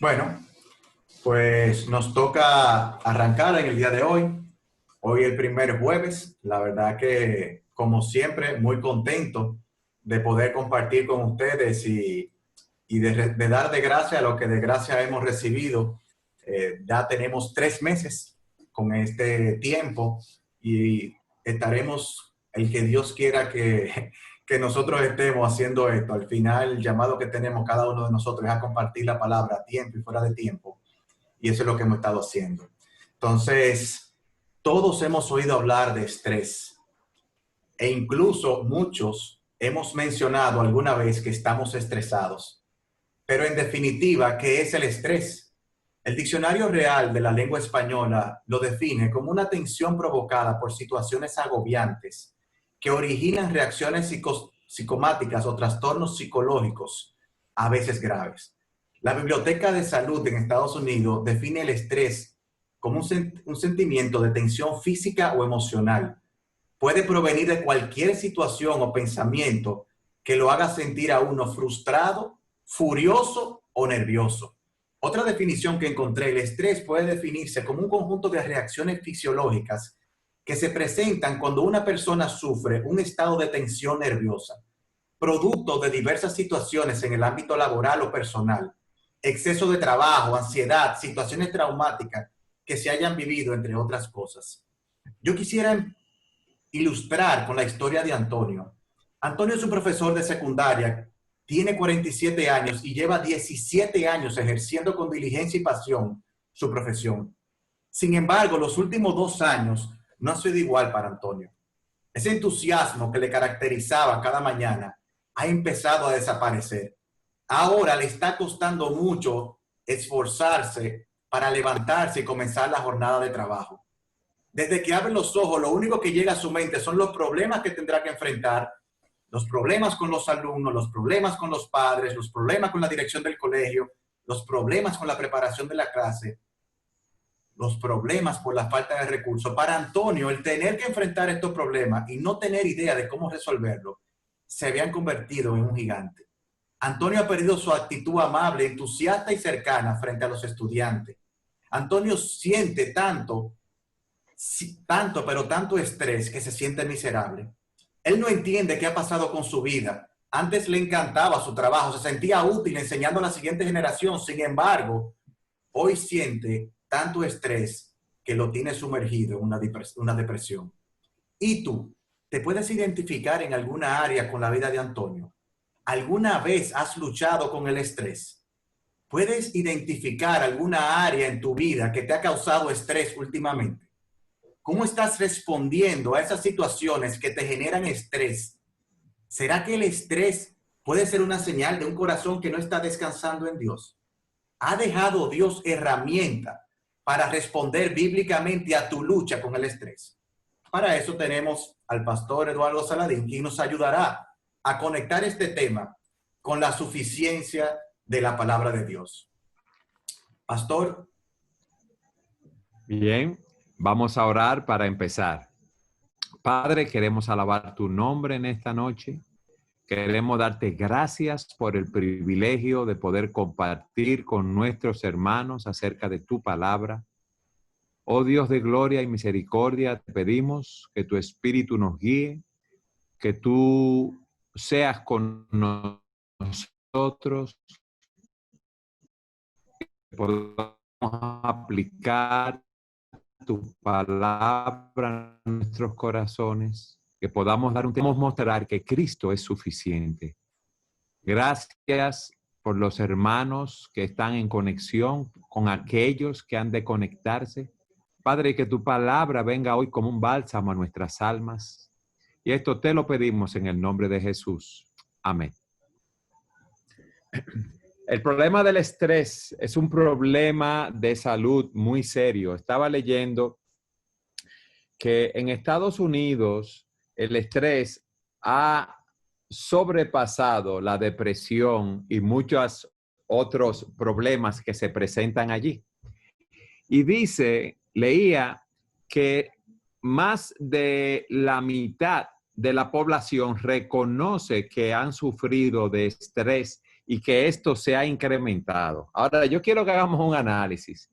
Bueno, pues nos toca arrancar en el día de hoy. Hoy el primer jueves. La verdad que, como siempre, muy contento de poder compartir con ustedes y de dar de gracia a lo que de gracia hemos recibido. Ya tenemos 3 meses con este tiempo y estaremos, el que Dios quiera que nosotros estemos haciendo esto. Al final, el llamado que tenemos cada uno de nosotros es a compartir la palabra a tiempo y fuera de tiempo. Y eso es lo que hemos estado haciendo. Entonces, todos hemos oído hablar de estrés e incluso muchos hemos mencionado alguna vez que estamos estresados. Pero en definitiva, ¿qué es el estrés? El diccionario real de la lengua española lo define como una tensión provocada por situaciones agobiantes que originan reacciones psicomáticas o trastornos psicológicos, a veces graves. La Biblioteca de Salud en Estados Unidos define el estrés como un sentimiento de tensión física o emocional. Puede provenir de cualquier situación o pensamiento que lo haga sentir a uno frustrado, furioso o nervioso. Otra definición que encontré: el estrés puede definirse como un conjunto de reacciones fisiológicas que se presentan cuando una persona sufre un estado de tensión nerviosa, producto de diversas situaciones en el ámbito laboral o personal, exceso de trabajo, ansiedad, situaciones traumáticas que se hayan vivido, entre otras cosas. Yo quisiera ilustrar con la historia de Antonio. Antonio es un profesor de secundaria, tiene 47 años y lleva 17 años ejerciendo con diligencia y pasión su profesión. Sin embargo, los últimos 2 años no han sido igual para Antonio. Ese entusiasmo que le caracterizaba cada mañana ha empezado a desaparecer. Ahora le está costando mucho esforzarse para levantarse y comenzar la jornada de trabajo. Desde que abre los ojos, lo único que llega a su mente son los problemas que tendrá que enfrentar, los problemas con los alumnos, los problemas con los padres, los problemas con la dirección del colegio, los problemas con la preparación de la clase, los problemas por la falta de recursos. Para Antonio, el tener que enfrentar estos problemas y no tener idea de cómo resolverlo, se habían convertido en un gigante. Antonio ha perdido su actitud amable, entusiasta y cercana frente a los estudiantes. Antonio siente tanto estrés que se siente miserable. Él no entiende qué ha pasado con su vida. Antes le encantaba su trabajo, se sentía útil enseñando a la siguiente generación. Sin embargo, hoy siente tanto estrés que lo tiene sumergido en una depresión. ¿Y tú? ¿Te puedes identificar en alguna área con la vida de Antonio? ¿Alguna vez has luchado con el estrés? ¿Puedes identificar alguna área en tu vida que te ha causado estrés últimamente? ¿Cómo estás respondiendo a esas situaciones que te generan estrés? ¿Será que el estrés puede ser una señal de un corazón que no está descansando en Dios? ¿Ha dejado Dios herramienta para responder bíblicamente a tu lucha con el estrés? Para eso tenemos al pastor Eduardo Saladín, quien nos ayudará a conectar este tema con la suficiencia de la palabra de Dios. Pastor. Bien, vamos a orar para empezar. Padre, queremos alabar tu nombre en esta noche. Queremos darte gracias por el privilegio de poder compartir con nuestros hermanos acerca de tu palabra. Oh Dios de gloria y misericordia, te pedimos que tu Espíritu nos guíe, que tú seas con nosotros, que podamos aplicar tu palabra en nuestros corazones, que podamos mostrar que Cristo es suficiente. Gracias por los hermanos que están en conexión con aquellos que han de conectarse. Padre, que tu palabra venga hoy como un bálsamo a nuestras almas. Y esto te lo pedimos en el nombre de Jesús. Amén. El problema del estrés es un problema de salud muy serio. Estaba leyendo que en Estados Unidos el estrés ha sobrepasado la depresión y muchos otros problemas que se presentan allí. Y leía que más de la mitad de la población reconoce que han sufrido de estrés y que esto se ha incrementado. Ahora, yo quiero que hagamos un análisis.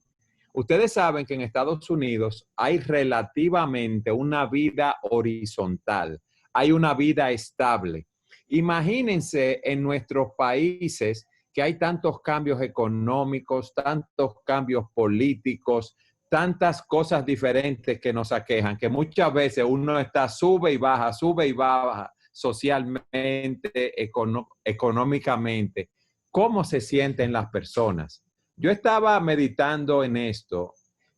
Ustedes saben que en Estados Unidos hay relativamente una vida horizontal, hay una vida estable. Imagínense en nuestros países que hay tantos cambios económicos, tantos cambios políticos, tantas cosas diferentes que nos aquejan, que muchas veces uno está sube y baja socialmente, económicamente. ¿Cómo se sienten las personas? Yo estaba meditando en esto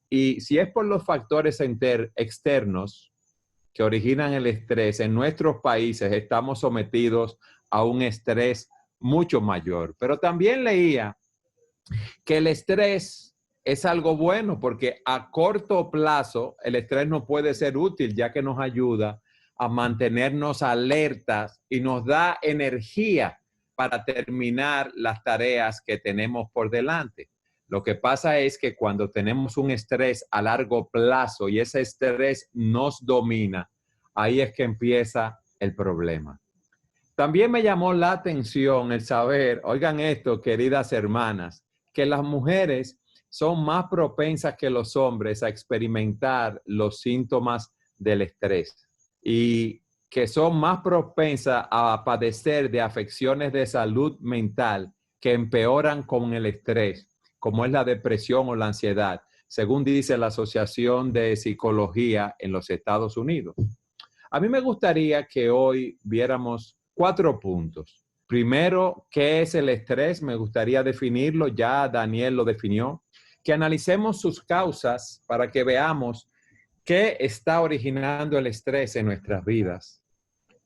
y si es por los factores externos que originan el estrés, en nuestros países estamos sometidos a un estrés mucho mayor. Pero también leía que el estrés es algo bueno porque a corto plazo el estrés no puede ser útil ya que nos ayuda a mantenernos alertas y nos da energía para terminar las tareas que tenemos por delante. Lo que pasa es que cuando tenemos un estrés a largo plazo y ese estrés nos domina, ahí es que empieza el problema. También me llamó la atención el saber, oigan esto, queridas hermanas, que las mujeres son más propensas que los hombres a experimentar los síntomas del estrés y que son más propensas a padecer de afecciones de salud mental que empeoran con el estrés, como es la depresión o la ansiedad, según dice la Asociación de Psicología en los Estados Unidos. A mí me gustaría que hoy viéramos 4 puntos. Primero, ¿qué es el estrés? Me gustaría definirlo, ya Daniel lo definió. Que analicemos sus causas para que veamos qué está originando el estrés en nuestras vidas.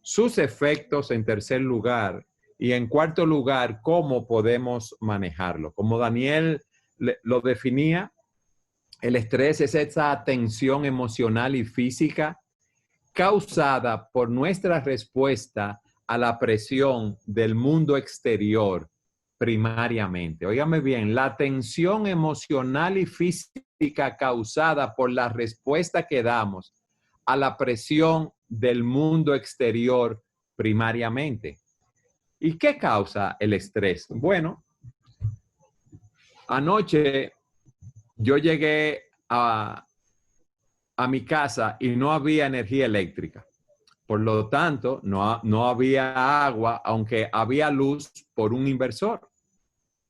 Sus efectos en tercer lugar y en cuarto lugar, cómo podemos manejarlo. Como Daniel lo definía, el estrés es esa tensión emocional y física causada por nuestra respuesta a la presión del mundo exterior primariamente. Óigame bien, la tensión emocional y física causada por la respuesta que damos a la presión del mundo exterior primariamente. ¿Y qué causa el estrés? Bueno, anoche yo llegué a mi casa y no había energía eléctrica. Por lo tanto, no había agua, aunque había luz por un inversor.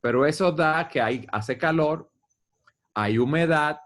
Pero eso da que hace calor, hay humedad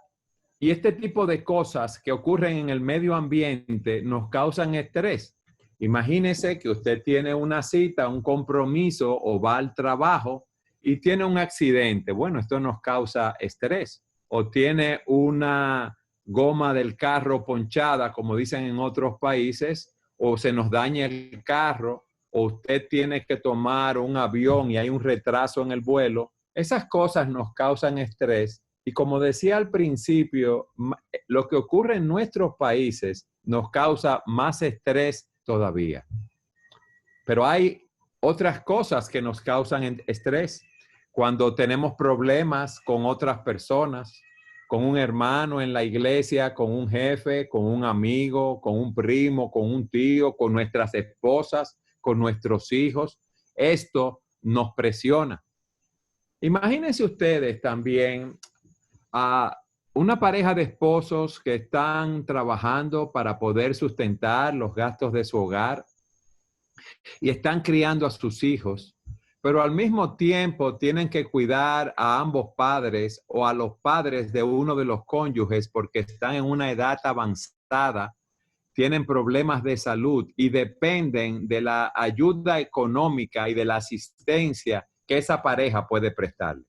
y este tipo de cosas que ocurren en el medio ambiente nos causan estrés. Imagínese que usted tiene una cita, un compromiso o va al trabajo y tiene un accidente. Bueno, esto nos causa estrés. O tiene una goma del carro ponchada, como dicen en otros países, o se nos daña el carro, o usted tiene que tomar un avión y hay un retraso en el vuelo. Esas cosas nos causan estrés. Y como decía al principio, lo que ocurre en nuestros países nos causa más estrés todavía. Pero hay otras cosas que nos causan estrés. Cuando tenemos problemas con otras personas, con un hermano en la iglesia, con un jefe, con un amigo, con un primo, con un tío, con nuestras esposas, con nuestros hijos, esto nos presiona. Imagínense ustedes también a una pareja de esposos que están trabajando para poder sustentar los gastos de su hogar y están criando a sus hijos, pero al mismo tiempo tienen que cuidar a ambos padres o a los padres de uno de los cónyuges porque están en una edad avanzada, tienen problemas de salud y dependen de la ayuda económica y de la asistencia que esa pareja puede prestarle.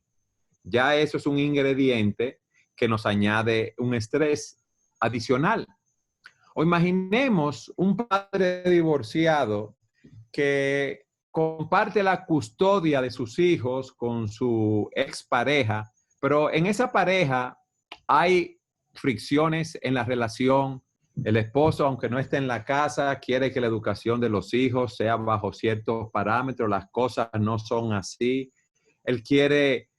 Ya eso es un ingrediente que nos añade un estrés adicional. O imaginemos un padre divorciado que comparte la custodia de sus hijos con su expareja, pero en esa pareja hay fricciones en la relación. El esposo, aunque no esté en la casa, quiere que la educación de los hijos sea bajo ciertos parámetros. Las cosas no son así. Él quiere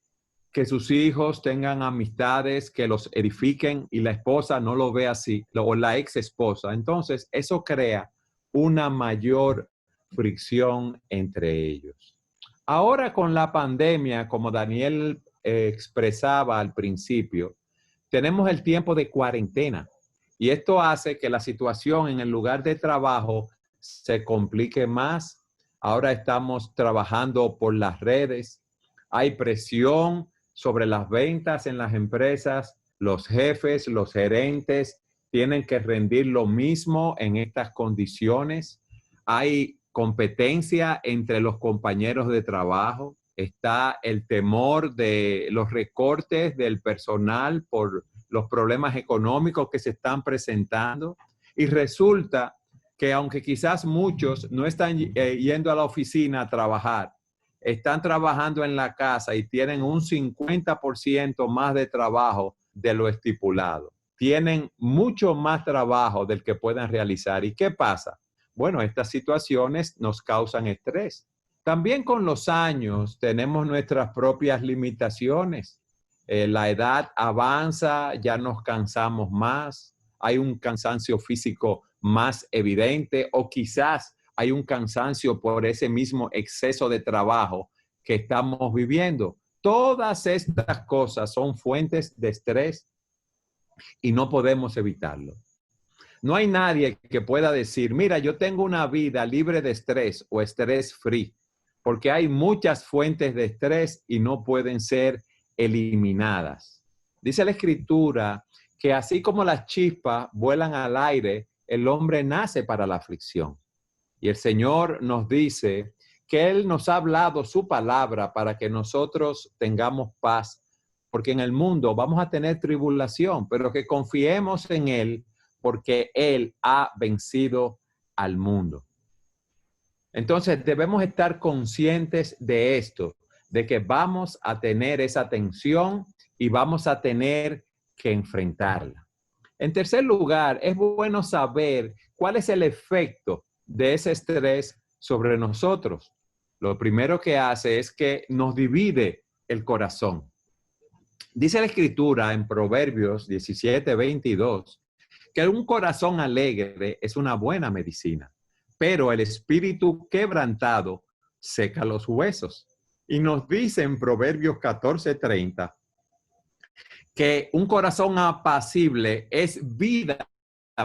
que sus hijos tengan amistades que los edifiquen y la esposa no lo ve así, o la ex esposa. Entonces, eso crea una mayor fricción entre ellos. Ahora con la pandemia, como Daniel expresaba al principio, tenemos el tiempo de cuarentena y esto hace que la situación en el lugar de trabajo se complique más. Ahora estamos trabajando por las redes, hay presión sobre las ventas en las empresas, los jefes, los gerentes tienen que rendir lo mismo en estas condiciones. Hay competencia entre los compañeros de trabajo, está el temor de los recortes del personal por los problemas económicos que se están presentando y resulta que aunque quizás muchos no están yendo a la oficina a trabajar, están trabajando en la casa y tienen un 50% más de trabajo de lo estipulado. Tienen mucho más trabajo del que puedan realizar. ¿Y qué pasa? Bueno, estas situaciones nos causan estrés. También con los años tenemos nuestras propias limitaciones. La edad avanza, ya nos cansamos más, hay un cansancio físico más evidente o quizás hay un cansancio por ese mismo exceso de trabajo que estamos viviendo. Todas estas cosas son fuentes de estrés y no podemos evitarlo. No hay nadie que pueda decir, mira, yo tengo una vida libre de estrés o estrés free, porque hay muchas fuentes de estrés y no pueden ser eliminadas. Dice la Escritura que así como las chispas vuelan al aire, el hombre nace para la aflicción. Y el Señor nos dice que Él nos ha hablado su palabra para que nosotros tengamos paz, porque en el mundo vamos a tener tribulación, pero que confiemos en Él porque Él ha vencido al mundo. Entonces debemos estar conscientes de esto, de que vamos a tener esa tensión y vamos a tener que enfrentarla. En tercer lugar, es bueno saber cuál es el efecto de ese estrés sobre nosotros. Lo primero que hace es que nos divide el corazón. Dice la Escritura en Proverbios 17:22 que un corazón alegre es una buena medicina, pero el espíritu quebrantado seca los huesos. Y nos dice en Proverbios 14:30 que un corazón apacible es vida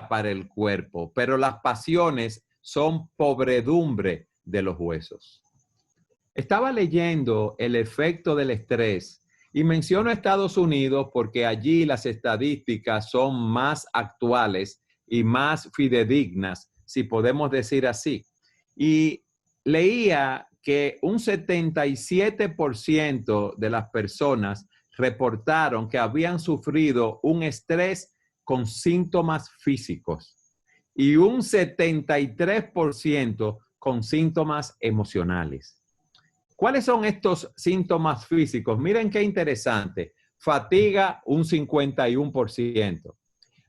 para el cuerpo, pero las pasiones son pobredumbre de los huesos. Estaba leyendo el efecto del estrés y menciono Estados Unidos porque allí las estadísticas son más actuales y más fidedignas, si podemos decir así. Y leía que un 77% de las personas reportaron que habían sufrido un estrés con síntomas físicos y un 73% con síntomas emocionales. ¿Cuáles son estos síntomas físicos? Miren qué interesante. Fatiga, un 51%.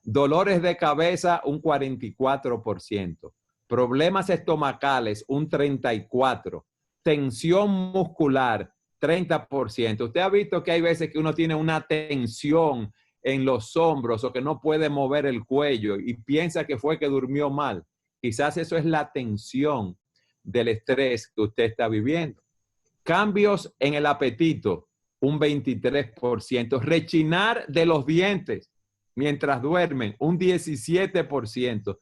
Dolores de cabeza, un 44%. Problemas estomacales, un 34%. Tensión muscular, 30%. Usted ha visto que hay veces que uno tiene una tensión en los hombros o que no puede mover el cuello y piensa que fue que durmió mal. Quizás eso es la tensión del estrés que usted está viviendo. Cambios en el apetito, un 23%. Rechinar de los dientes mientras duermen, un 17%.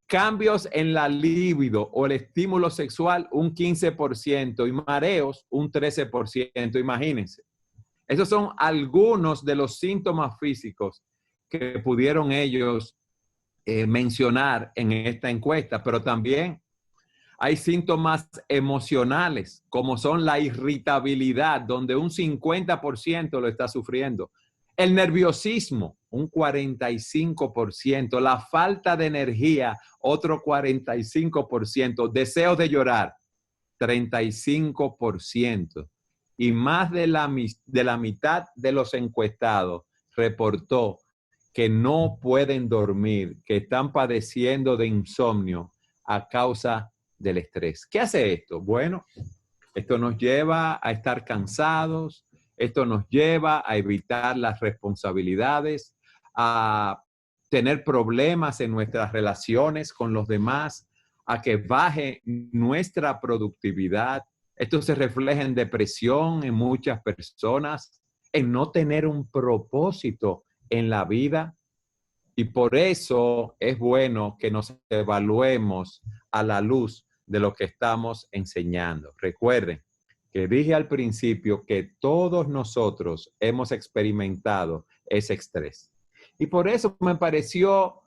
Cambios en la libido o el estímulo sexual, un 15%. Y mareos, un 13%. Imagínense. Esos son algunos de los síntomas físicos que pudieron ellos mencionar en esta encuesta, pero también hay síntomas emocionales, como son la irritabilidad, donde un 50% lo está sufriendo. El nerviosismo, un 45%. La falta de energía, otro 45%. Deseos de llorar, 35%. Y más de la mitad de los encuestados reportó que no pueden dormir, que están padeciendo de insomnio a causa del estrés. ¿Qué hace esto? Bueno, esto nos lleva a estar cansados, esto nos lleva a evitar las responsabilidades, a tener problemas en nuestras relaciones con los demás, a que baje nuestra productividad. Esto se refleja en depresión en muchas personas, en no tener un propósito en la vida. Y por eso es bueno que nos evaluemos a la luz de lo que estamos enseñando. Recuerden que dije al principio que todos nosotros hemos experimentado ese estrés. Y por eso me pareció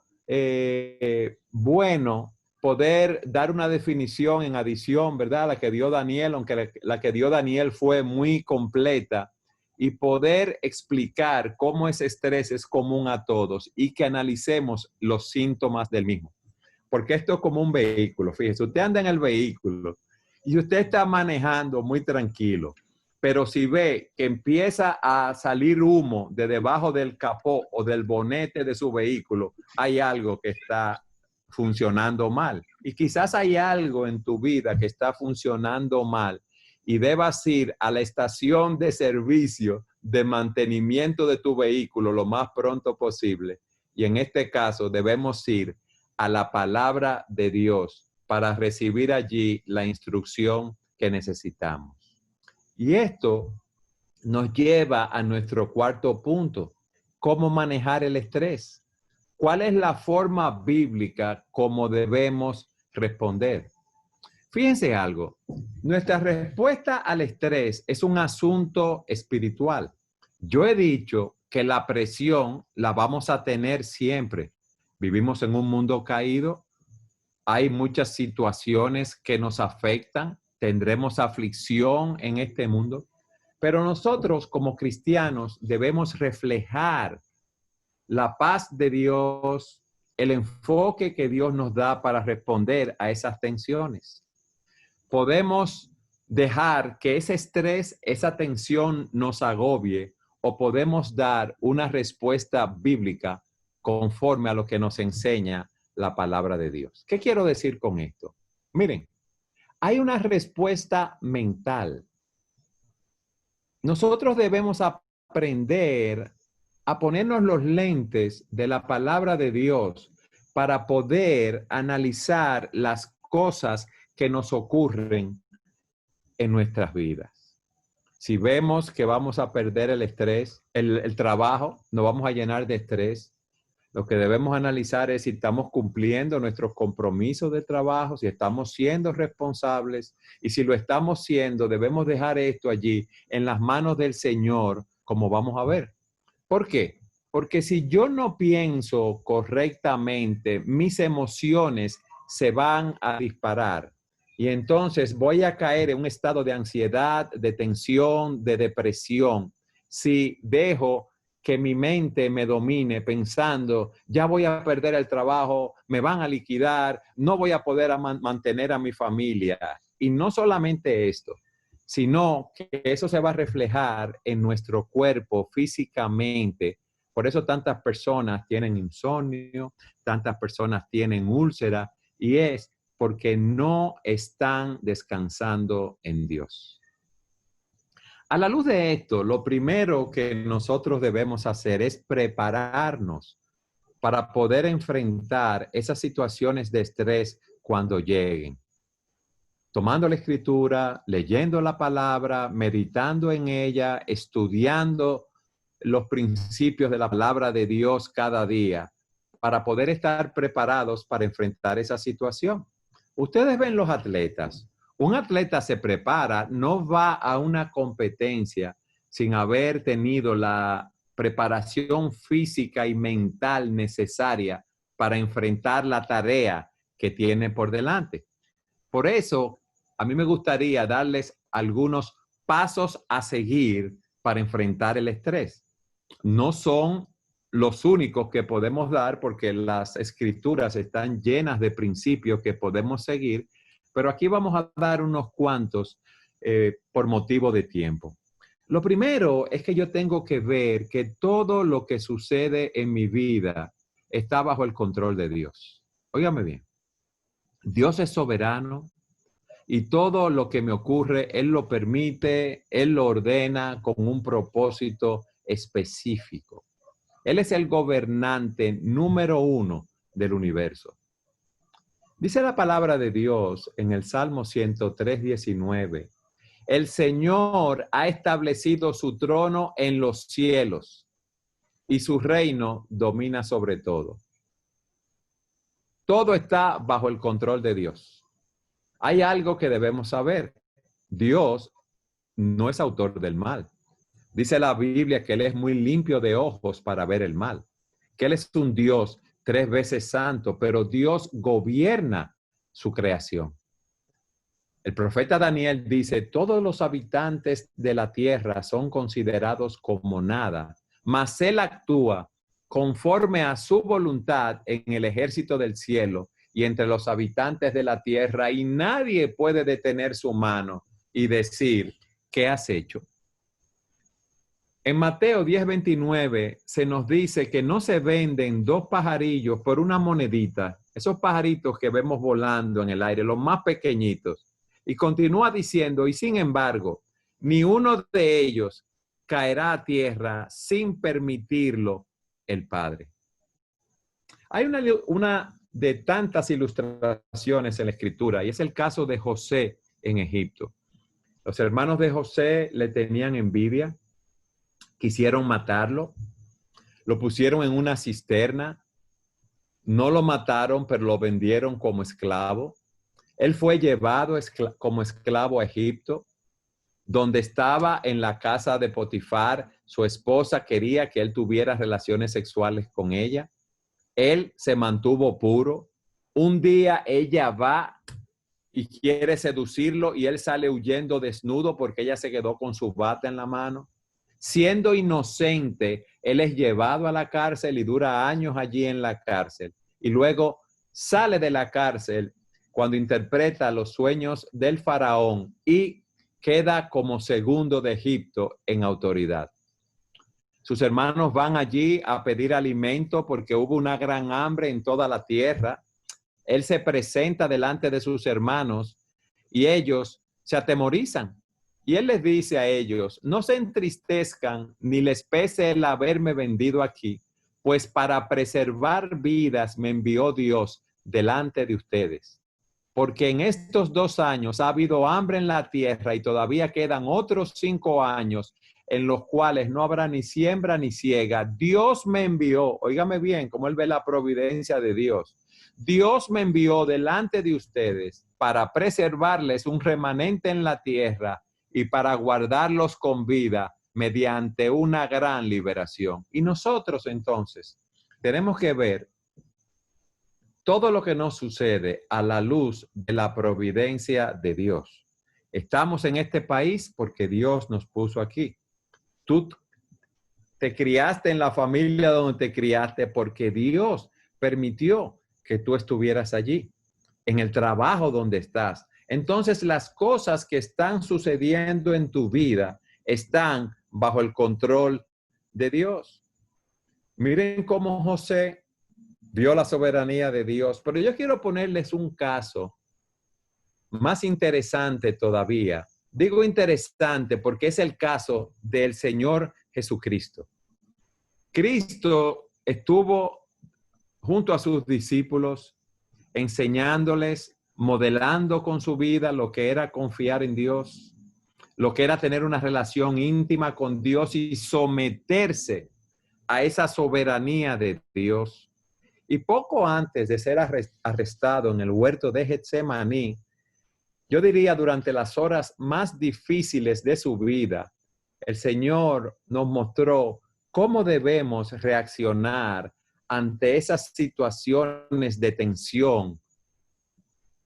bueno poder dar una definición en adición, ¿verdad? La que dio Daniel, aunque la que dio Daniel fue muy completa, y poder explicar cómo ese estrés es común a todos y que analicemos los síntomas del mismo. Porque esto es como un vehículo. Fíjese, usted anda en el vehículo y usted está manejando muy tranquilo, pero si ve que empieza a salir humo de debajo del capó o del bonete de su vehículo, hay algo que está funcionando mal. Y quizás hay algo en tu vida que está funcionando mal y debas ir a la estación de servicio de mantenimiento de tu vehículo lo más pronto posible. Y en este caso debemos ir a la palabra de Dios para recibir allí la instrucción que necesitamos. Y esto nos lleva a nuestro cuarto punto: ¿cómo manejar el estrés? ¿Cuál es la forma bíblica como debemos responder? Fíjense algo, nuestra respuesta al estrés es un asunto espiritual. Yo he dicho que la presión la vamos a tener siempre. Vivimos en un mundo caído, hay muchas situaciones que nos afectan, tendremos aflicción en este mundo, pero nosotros como cristianos debemos reflejar la paz de Dios, el enfoque que Dios nos da para responder a esas tensiones. Podemos dejar que ese estrés, esa tensión nos agobie, o podemos dar una respuesta bíblica conforme a lo que nos enseña la palabra de Dios. ¿Qué quiero decir con esto? Miren, hay una respuesta mental. Nosotros debemos aprender a ponernos los lentes de la palabra de Dios para poder analizar las cosas que nos ocurren en nuestras vidas. Si vemos que vamos a perder el estrés, el trabajo, nos vamos a llenar de estrés, lo que debemos analizar es si estamos cumpliendo nuestros compromisos de trabajo, si estamos siendo responsables, y si lo estamos siendo, debemos dejar esto allí en las manos del Señor, como vamos a ver. ¿Por qué? Porque si yo no pienso correctamente, mis emociones se van a disparar y entonces voy a caer en un estado de ansiedad, de tensión, de depresión, si dejo que mi mente me domine pensando, ya voy a perder el trabajo, me van a liquidar, no voy a poder mantener a mi familia. Y no solamente esto, sino que eso se va a reflejar en nuestro cuerpo físicamente. Por eso tantas personas tienen insomnio, tantas personas tienen úlcera, y es porque no están descansando en Dios. A la luz de esto, lo primero que nosotros debemos hacer es prepararnos para poder enfrentar esas situaciones de estrés cuando lleguen. Tomando la escritura, leyendo la palabra, meditando en ella, estudiando los principios de la palabra de Dios cada día, para poder estar preparados para enfrentar esa situación. Ustedes ven los atletas. Un atleta se prepara, no va a una competencia sin haber tenido la preparación física y mental necesaria para enfrentar la tarea que tiene por delante. Por eso, a mí me gustaría darles algunos pasos a seguir para enfrentar el estrés. No son los únicos que podemos dar porque las escrituras están llenas de principios que podemos seguir, pero aquí vamos a dar unos cuantos por motivo de tiempo. Lo primero es que yo tengo que ver que todo lo que sucede en mi vida está bajo el control de Dios. Óigame bien, Dios es soberano y todo lo que me ocurre, Él lo permite, Él lo ordena con un propósito específico. Él es el gobernante número 1 del universo. Dice la palabra de Dios en el Salmo 103:19, El Señor ha establecido su trono en los cielos y su reino domina sobre todo. Todo está bajo el control de Dios. Hay algo que debemos saber. Dios no es autor del mal. Dice la Biblia que Él es muy limpio de ojos para ver el mal. Que Él es un Dios 3 veces santo, pero Dios gobierna su creación. El profeta Daniel dice, todos los habitantes de la tierra son considerados como nada, mas Él actúa conforme a su voluntad en el ejército del cielo y entre los habitantes de la tierra, y nadie puede detener su mano y decir, ¿qué has hecho? En Mateo 10:29 se nos dice que no se venden 2 pajarillos por una monedita, esos pajaritos que vemos volando en el aire, los más pequeñitos. Y continúa diciendo, y sin embargo, ni uno de ellos caerá a tierra sin permitirlo el Padre. Hay una de tantas ilustraciones en la Escritura, y es el caso de José en Egipto. Los hermanos de José le tenían envidia, quisieron matarlo, lo pusieron en una cisterna, no lo mataron, pero lo vendieron como esclavo. Él fue llevado como esclavo a Egipto, donde estaba en la casa de Potifar. Su esposa quería que él tuviera relaciones sexuales con ella. Él se mantuvo puro. Un día ella va y quiere seducirlo y él sale huyendo desnudo porque ella se quedó con su bata en la mano. Siendo inocente, él es llevado a la cárcel y dura años allí en la cárcel. Y luego sale de la cárcel cuando interpreta los sueños del faraón y queda como segundo de Egipto en autoridad. Sus hermanos van allí a pedir alimento porque hubo una gran hambre en toda la tierra. Él se presenta delante de sus hermanos y ellos se atemorizan. Y él les dice a ellos, no se entristezcan ni les pese el haberme vendido aquí, pues para preservar vidas me envió Dios delante de ustedes. Porque en estos 2 años ha habido hambre en la tierra y todavía quedan otros 5 años en los cuales no habrá ni siembra ni siega. Dios me envió, óigame bien, cómo él ve la providencia de Dios. Dios me envió delante de ustedes para preservarles un remanente en la tierra y para guardarlos con vida mediante una gran liberación. Y nosotros entonces tenemos que ver todo lo que nos sucede a la luz de la providencia de Dios. Estamos en este país porque Dios nos puso aquí. Tú te criaste en la familia donde te criaste porque Dios permitió que tú estuvieras allí, en el trabajo donde estás. Entonces, las cosas que están sucediendo en tu vida están bajo el control de Dios. Miren cómo José vio la soberanía de Dios, pero yo quiero ponerles un caso más interesante todavía. Digo interesante porque es el caso del Señor Jesucristo. Cristo estuvo junto a sus discípulos, enseñándoles, modelando con su vida lo que era confiar en Dios, lo que era tener una relación íntima con Dios y someterse a esa soberanía de Dios. Y poco antes de ser arrestado en el huerto de Getsemaní, yo diría durante las horas más difíciles de su vida, el Señor nos mostró cómo debemos reaccionar ante esas situaciones de tensión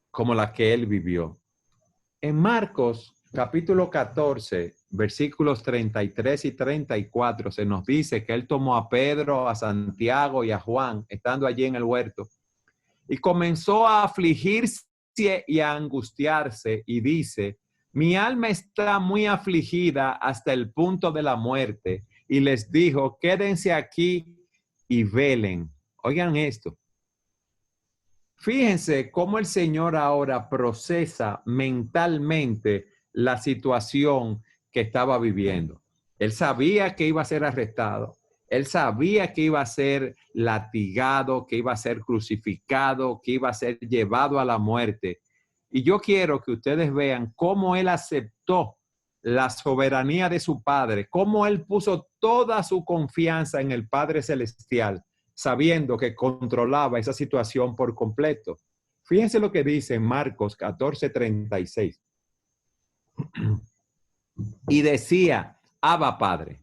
como la que él vivió. En Marcos capítulo 14, versículos 33 y 34, se nos dice que él tomó a Pedro, a Santiago y a Juan, estando allí en el huerto, y comenzó a afligirse y a angustiarse, y dice, mi alma está muy afligida hasta el punto de la muerte, y les dijo, quédense aquí y velen. Oigan esto. Fíjense cómo el Señor ahora procesa mentalmente la situación que estaba viviendo. Él sabía que iba a ser arrestado. Él sabía que iba a ser latigado, que iba a ser crucificado, que iba a ser llevado a la muerte. Y yo quiero que ustedes vean cómo él aceptó la soberanía de su Padre, cómo Él puso toda su confianza en el Padre Celestial, sabiendo que controlaba esa situación por completo. Fíjense lo que dice en Marcos 14:36. Y decía, Abba Padre,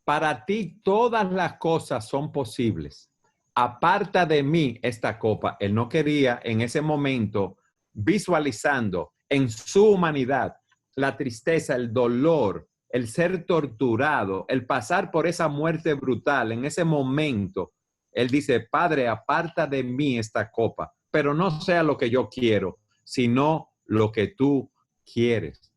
para ti todas las cosas son posibles. Aparta de mí esta copa. Él no quería en ese momento, visualizando en su humanidad la tristeza, el dolor, el ser torturado, el pasar por esa muerte brutal. En ese momento, él dice, Padre, aparta de mí esta copa, pero no sea lo que yo quiero, sino lo que tú quieres.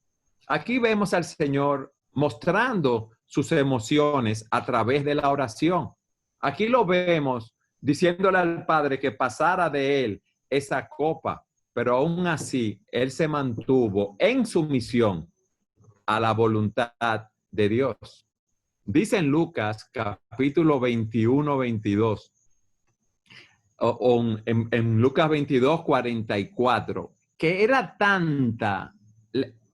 Aquí vemos al Señor mostrando sus emociones a través de la oración. Aquí lo vemos diciéndole al Padre que pasara de él esa copa, pero aún así él se mantuvo en sumisión a la voluntad de Dios. Dice en Lucas capítulo 21-22, en Lucas 22-44, que era tanta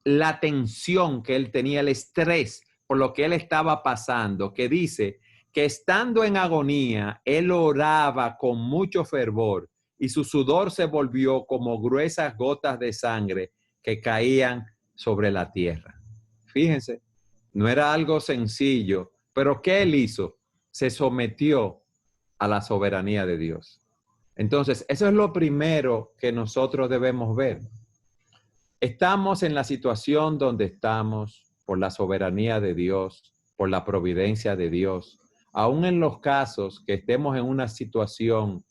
la tensión que él tenía, el estrés por lo que él estaba pasando, que dice que estando en agonía, él oraba con mucho fervor y su sudor se volvió como gruesas gotas de sangre que caían sobre la tierra. Fíjense, no era algo sencillo, pero ¿qué él hizo? Se sometió a la soberanía de Dios. Entonces, eso es lo primero que nosotros debemos ver. Estamos en la situación donde estamos por la soberanía de Dios, por la providencia de Dios. Aún en los casos que estemos en una situación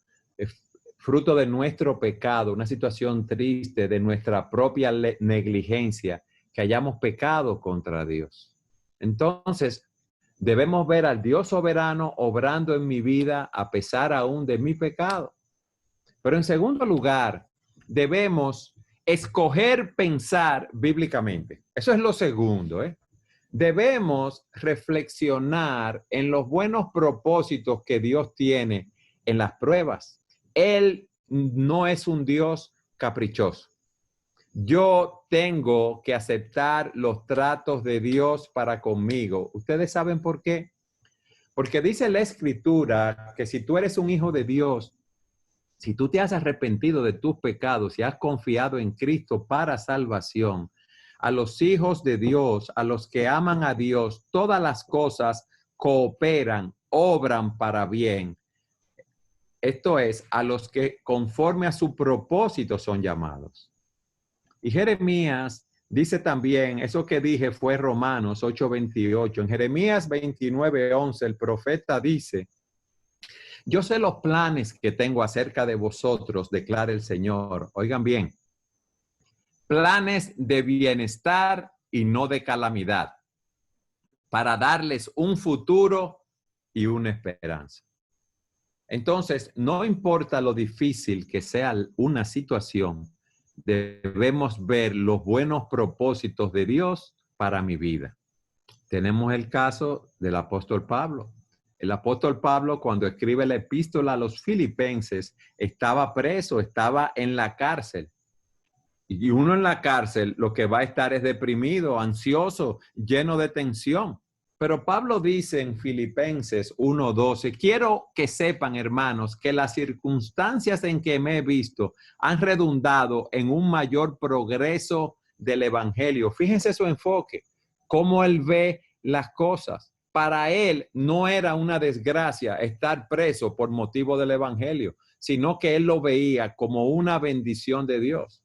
fruto de nuestro pecado, una situación triste de nuestra propia negligencia, que hayamos pecado contra Dios. Entonces, debemos ver al Dios soberano obrando en mi vida a pesar aún de mi pecado. Pero en segundo lugar, debemos escoger pensar bíblicamente. Eso es lo segundo, ¿eh? Debemos reflexionar en los buenos propósitos que Dios tiene en las pruebas. Él no es un Dios caprichoso. Yo tengo que aceptar los tratos de Dios para conmigo. ¿Ustedes saben por qué? Porque dice la Escritura que si tú eres un hijo de Dios, si tú te has arrepentido de tus pecados y has confiado en Cristo para salvación, a los hijos de Dios, a los que aman a Dios, todas las cosas cooperan, obran para bien. Esto es, a los que conforme a su propósito son llamados. Y Jeremías dice también, eso que dije fue Romanos 8:28. En Jeremías 29:11 el profeta dice, yo sé los planes que tengo acerca de vosotros, declara el Señor. Oigan bien, planes de bienestar y no de calamidad, para darles un futuro y una esperanza. Entonces, no importa lo difícil que sea una situación, debemos ver los buenos propósitos de Dios para mi vida. Tenemos el caso del apóstol Pablo. El apóstol Pablo, cuando escribe la epístola a los filipenses, estaba preso, estaba en la cárcel. Y uno en la cárcel lo que va a estar es deprimido, ansioso, lleno de tensión. Pero Pablo dice en Filipenses 1:12, quiero que sepan, hermanos, que las circunstancias en que me he visto han redundado en un mayor progreso del evangelio. Fíjense su enfoque, cómo él ve las cosas. Para él no era una desgracia estar preso por motivo del evangelio, sino que él lo veía como una bendición de Dios.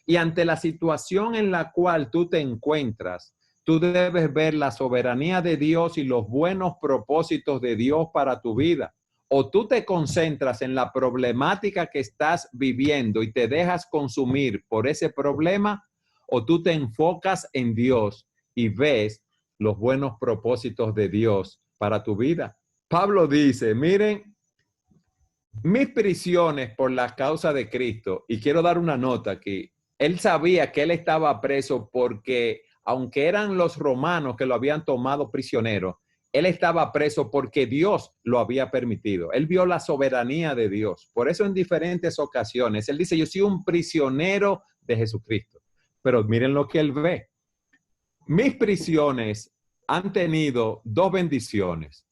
Y ante la situación en la cual tú te encuentras, tú debes ver la soberanía de Dios y los buenos propósitos de Dios para tu vida. O tú te concentras en la problemática que estás viviendo y te dejas consumir por ese problema, o tú te enfocas en Dios y ves los buenos propósitos de Dios para tu vida. Pablo dice, miren, mis prisiones por la causa de Cristo, y quiero dar una nota aquí, él sabía que él estaba preso porque, aunque eran los romanos que lo habían tomado prisionero, él estaba preso porque Dios lo había permitido. Él vio la soberanía de Dios. Por eso en diferentes ocasiones, él dice, yo soy un prisionero de Jesucristo. Pero miren lo que él ve. mis prisiones han tenido dos bendiciones.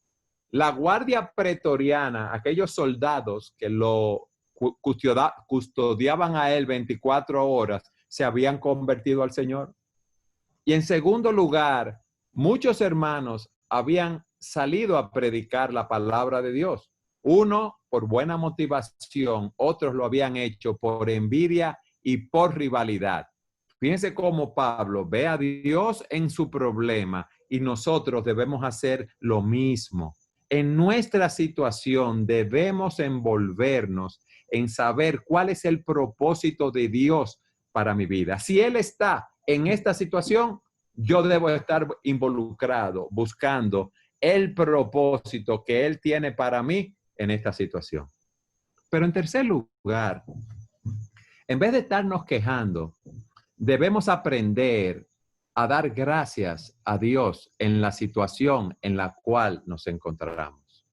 La guardia pretoriana, aquellos soldados que lo custodiaban a él 24 horas, se habían convertido al Señor. Y en segundo lugar, muchos hermanos habían salido a predicar la palabra de Dios. Uno por buena motivación, otros lo habían hecho por envidia y por rivalidad. Fíjense cómo Pablo ve a Dios en su problema y nosotros debemos hacer lo mismo. En nuestra situación debemos envolvernos en saber cuál es el propósito de Dios para mi vida. Si Él está en esta situación, yo debo estar involucrado, buscando el propósito que Él tiene para mí en esta situación. Pero en tercer lugar, en vez de estarnos quejando, debemos aprender a dar gracias a Dios en la situación en la cual nos encontramos.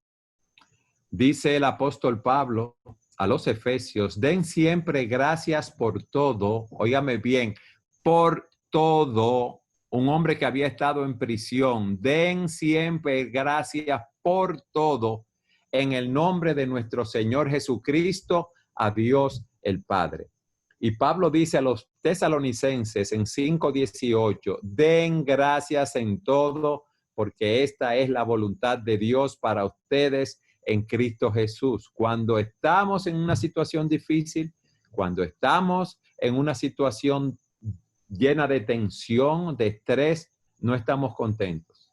Dice el apóstol Pablo a los Efesios, den siempre gracias por todo, óigame bien, por todo. Un hombre que había estado en prisión, den siempre gracias por todo en el nombre de nuestro Señor Jesucristo, a Dios el Padre. Y Pablo dice a los tesalonicenses en 5:18, den gracias en todo, porque esta es la voluntad de Dios para ustedes en Cristo Jesús. Cuando estamos en una situación difícil, cuando estamos en una situación llena de tensión, de estrés, no estamos contentos.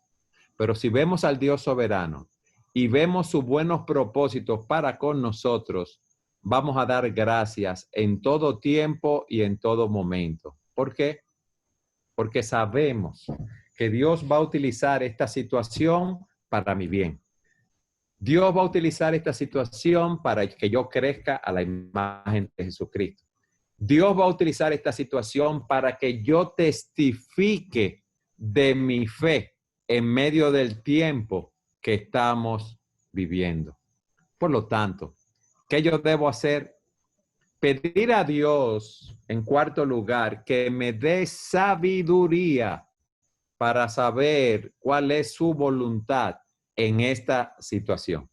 Pero si vemos al Dios soberano y vemos sus buenos propósitos para con nosotros, vamos a dar gracias en todo tiempo y en todo momento. ¿Por qué? Porque sabemos que Dios va a utilizar esta situación para mi bien. Dios va a utilizar esta situación para que yo crezca a la imagen de Jesucristo. Dios va a utilizar esta situación para que yo testifique de mi fe en medio del tiempo que estamos viviendo. Por lo tanto, ¿qué yo debo hacer? Pedir a Dios, en cuarto lugar, que me dé sabiduría para saber cuál es su voluntad en esta situación.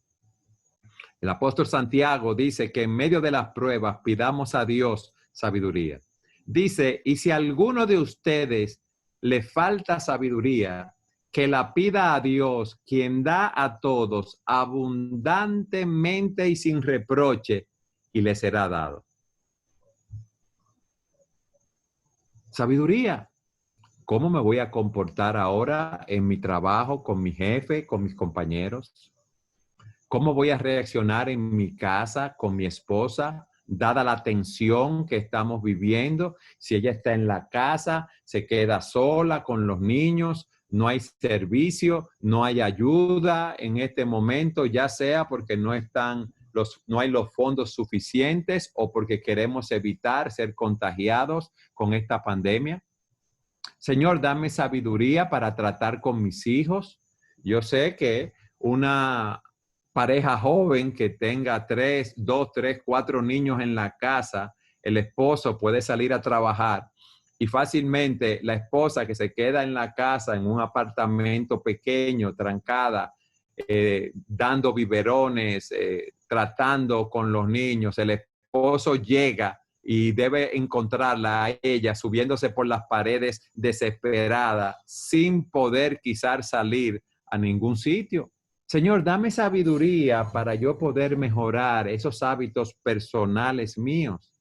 El apóstol Santiago dice que en medio de las pruebas pidamos a Dios sabiduría. Dice, y si a alguno de ustedes le falta sabiduría, que la pida a Dios, quien da a todos abundantemente y sin reproche, y le será dado. Sabiduría. ¿Cómo me voy a comportar ahora en mi trabajo, con mi jefe, con mis compañeros? ¿Cómo voy a reaccionar en mi casa, con mi esposa, dada la tensión que estamos viviendo? Si ella está en la casa, se queda sola con los niños, no hay servicio, no hay ayuda en este momento, ya sea porque no hay los fondos suficientes o porque queremos evitar ser contagiados con esta pandemia. Señor, dame sabiduría para tratar con mis hijos. Yo sé que una pareja joven que tenga 2, 3, 4 niños en la casa, el esposo puede salir a trabajar y fácilmente la esposa que se queda en la casa en un apartamento pequeño, trancada, dando biberones, tratando con los niños, el esposo llega y debe encontrarla a ella subiéndose por las paredes desesperada, sin poder quizás salir a ningún sitio. Señor, dame sabiduría para yo poder mejorar esos hábitos personales míos.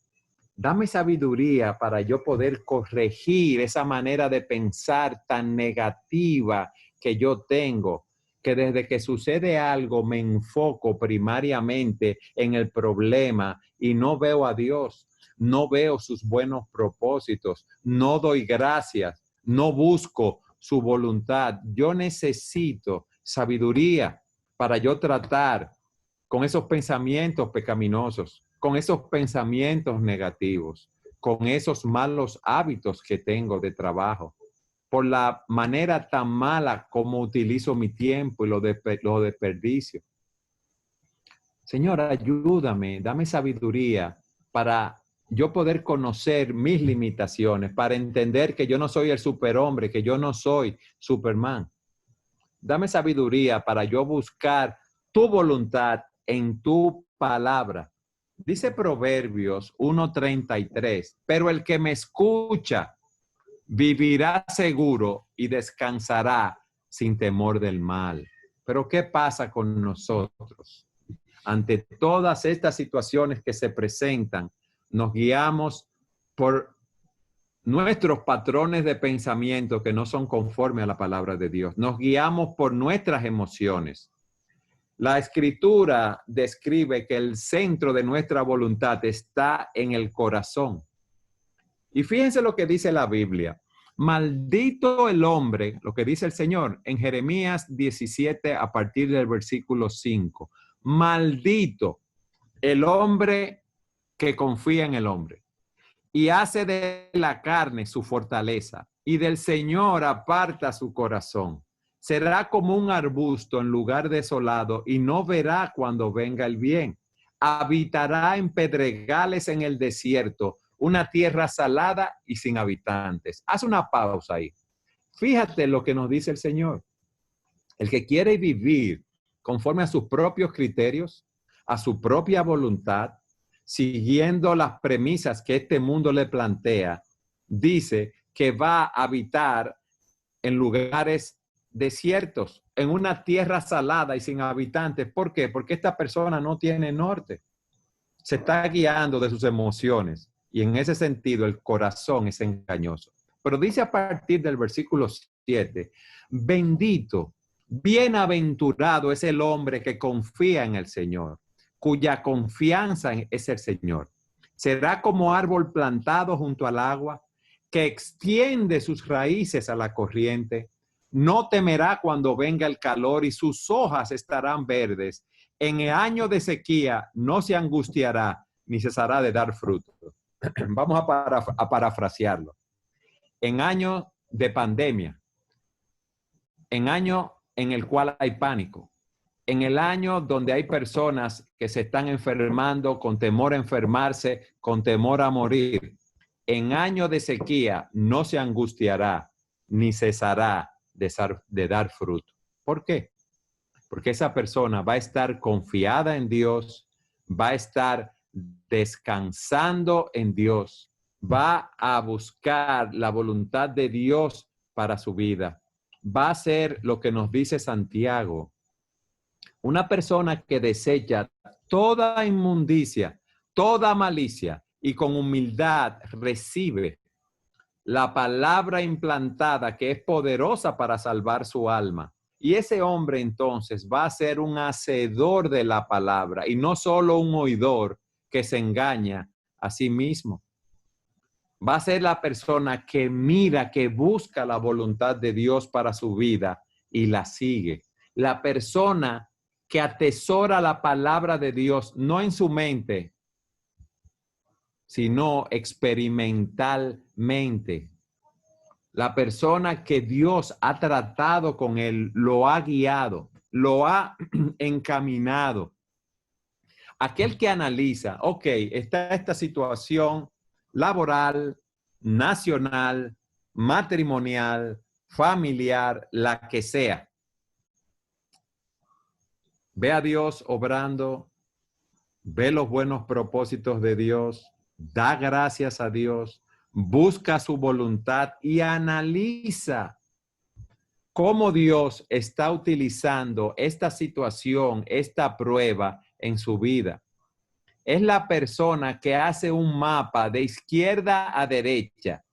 Dame sabiduría para yo poder corregir esa manera de pensar tan negativa que yo tengo, que desde que sucede algo me enfoco primariamente en el problema y no veo a Dios, no veo sus buenos propósitos, no doy gracias, no busco su voluntad. Yo necesito sabiduría para yo tratar con esos pensamientos pecaminosos, con esos pensamientos negativos, con esos malos hábitos que tengo de trabajo, por la manera tan mala como utilizo mi tiempo y lo desperdicio. Señor, ayúdame, dame sabiduría para yo poder conocer mis limitaciones, para entender que yo no soy el superhombre, que yo no soy Superman. Dame sabiduría para yo buscar tu voluntad en tu palabra. Dice Proverbios 1:33, pero el que me escucha vivirá seguro y descansará sin temor del mal. Pero ¿qué pasa con nosotros? Ante todas estas situaciones que se presentan, nos guiamos por nuestros patrones de pensamiento que no son conformes a la palabra de Dios. Nos guiamos por nuestras emociones. La Escritura describe que el centro de nuestra voluntad está en el corazón. Y fíjense lo que dice la Biblia. Maldito el hombre, lo que dice el Señor en Jeremías 17 a partir del versículo 5. Maldito el hombre que confía en el hombre y hace de la carne su fortaleza y del Señor aparta su corazón. Será como un arbusto en lugar desolado y no verá cuando venga el bien. Habitará en pedregales en el desierto, una tierra salada y sin habitantes. Haz una pausa ahí. Fíjate lo que nos dice el Señor. El que quiere vivir conforme a sus propios criterios, a su propia voluntad, siguiendo las premisas que este mundo le plantea, dice que va a habitar en lugares desiertos, en una tierra salada y sin habitantes. ¿Por qué? Porque esta persona no tiene norte. Se está guiando de sus emociones y en ese sentido el corazón es engañoso. Pero dice a partir del versículo 7, bendito, bienaventurado es el hombre que confía en el Señor, cuya confianza es el Señor. Será como árbol plantado junto al agua, que extiende sus raíces a la corriente. No temerá cuando venga el calor y sus hojas estarán verdes. En el año de sequía no se angustiará ni cesará de dar fruto. Vamos a parafrasearlo. En año de pandemia, en año en el cual hay pánico, en el año donde hay personas que se están enfermando con temor a enfermarse, con temor a morir, en año de sequía no se angustiará ni cesará de dar fruto. ¿Por qué? Porque esa persona va a estar confiada en Dios, va a estar descansando en Dios, va a buscar la voluntad de Dios para su vida. Va a hacer lo que nos dice Santiago. Una persona que desecha toda inmundicia, toda malicia y con humildad recibe la palabra implantada que es poderosa para salvar su alma. Y ese hombre entonces va a ser un hacedor de la palabra y no solo un oidor que se engaña a sí mismo. Va a ser la persona que mira, que busca la voluntad de Dios para su vida y la sigue. La persona que atesora la palabra de Dios, no en su mente, sino experimentalmente. La persona que Dios ha tratado con él, lo ha guiado, lo ha encaminado. Aquel que analiza, ok, está esta situación laboral, nacional, matrimonial, familiar, la que sea. Ve a Dios obrando, ve los buenos propósitos de Dios, da gracias a Dios, busca su voluntad y analiza cómo Dios está utilizando esta situación, esta prueba en su vida. Es la persona que hace un mapa de izquierda a derecha,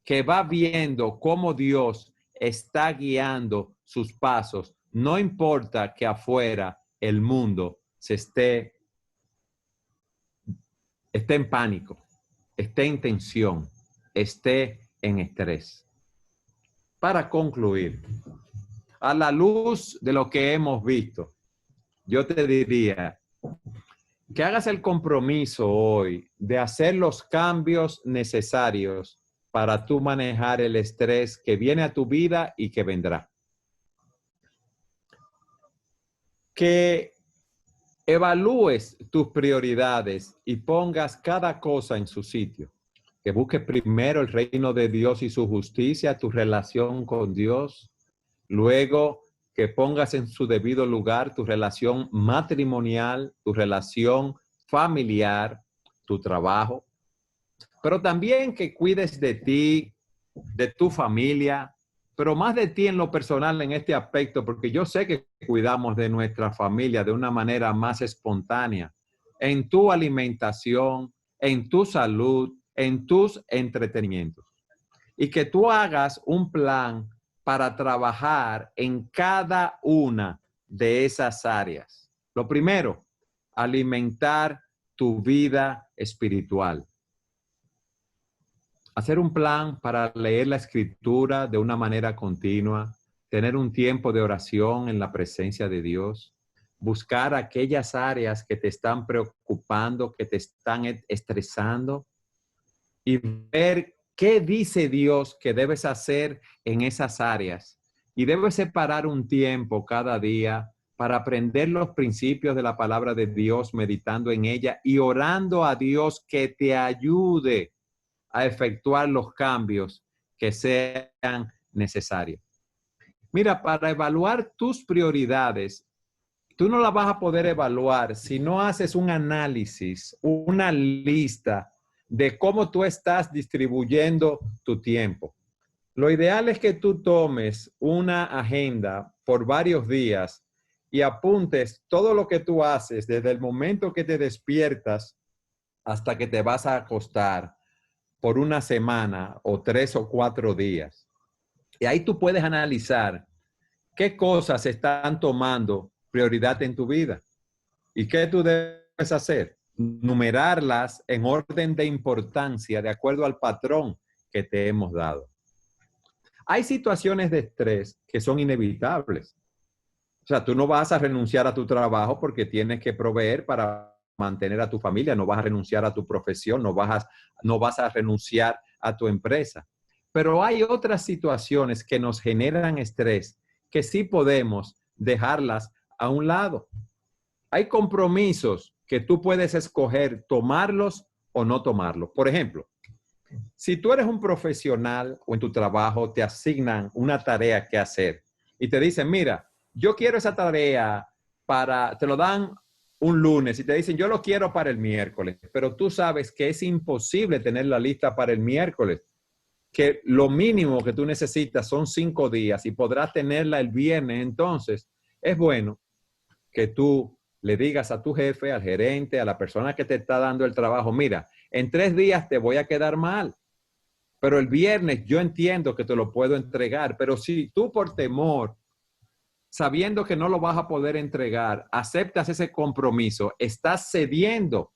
que va viendo cómo Dios está guiando sus pasos. No importa que afuera el mundo esté en pánico, esté en tensión, esté en estrés. Para concluir, a la luz de lo que hemos visto, yo te diría que hagas el compromiso hoy de hacer los cambios necesarios para tú manejar el estrés que viene a tu vida y que vendrá. Que evalúes tus prioridades y pongas cada cosa en su sitio. Que busques primero el reino de Dios y su justicia, tu relación con Dios. Luego, que pongas en su debido lugar tu relación matrimonial, tu relación familiar, tu trabajo. Pero también que cuides de ti, de tu familia, pero más de ti en lo personal en este aspecto, porque yo sé que cuidamos de nuestra familia de una manera más espontánea, en tu alimentación, en tu salud, en tus entretenimientos. Y que tú hagas un plan para trabajar en cada una de esas áreas. Lo primero, alimentar tu vida espiritual. Hacer un plan para leer la escritura de una manera continua, tener un tiempo de oración en la presencia de Dios, buscar aquellas áreas que te están preocupando, que te están estresando y ver qué dice Dios que debes hacer en esas áreas. Y debes separar un tiempo cada día para aprender los principios de la palabra de Dios, meditando en ella y orando a Dios que te ayude a efectuar los cambios que sean necesarios. Mira, para evaluar tus prioridades, tú no las vas a poder evaluar si no haces un análisis, una lista de cómo tú estás distribuyendo tu tiempo. Lo ideal es que tú tomes una agenda por varios días y apuntes todo lo que tú haces desde el momento que te despiertas hasta que te vas a acostar por una semana o 3 o 4 días. Y ahí tú puedes analizar qué cosas están tomando prioridad en tu vida y qué tú debes hacer. Numerarlas en orden de importancia de acuerdo al patrón que te hemos dado. Hay situaciones de estrés que son inevitables. O sea, tú no vas a renunciar a tu trabajo porque tienes que proveer para mantener a tu familia, no vas a renunciar a tu profesión, no vas a renunciar a tu empresa. Pero hay otras situaciones que nos generan estrés que sí podemos dejarlas a un lado. Hay compromisos que tú puedes escoger tomarlos o no tomarlos. Por ejemplo, si tú eres un profesional o en tu trabajo te asignan una tarea que hacer y te dicen, mira, yo quiero esa tarea te lo dan un lunes y te dicen, yo lo quiero para el miércoles, pero tú sabes que es imposible tener la lista para el miércoles, que lo mínimo que tú necesitas son 5 días y podrás tenerla el viernes. Entonces, es bueno que tú le digas a tu jefe, al gerente, a la persona que te está dando el trabajo, mira, en 3 días te voy a quedar mal, pero el viernes yo entiendo que te lo puedo entregar, pero si tú por temor, sabiendo que no lo vas a poder entregar, aceptas ese compromiso, estás cediendo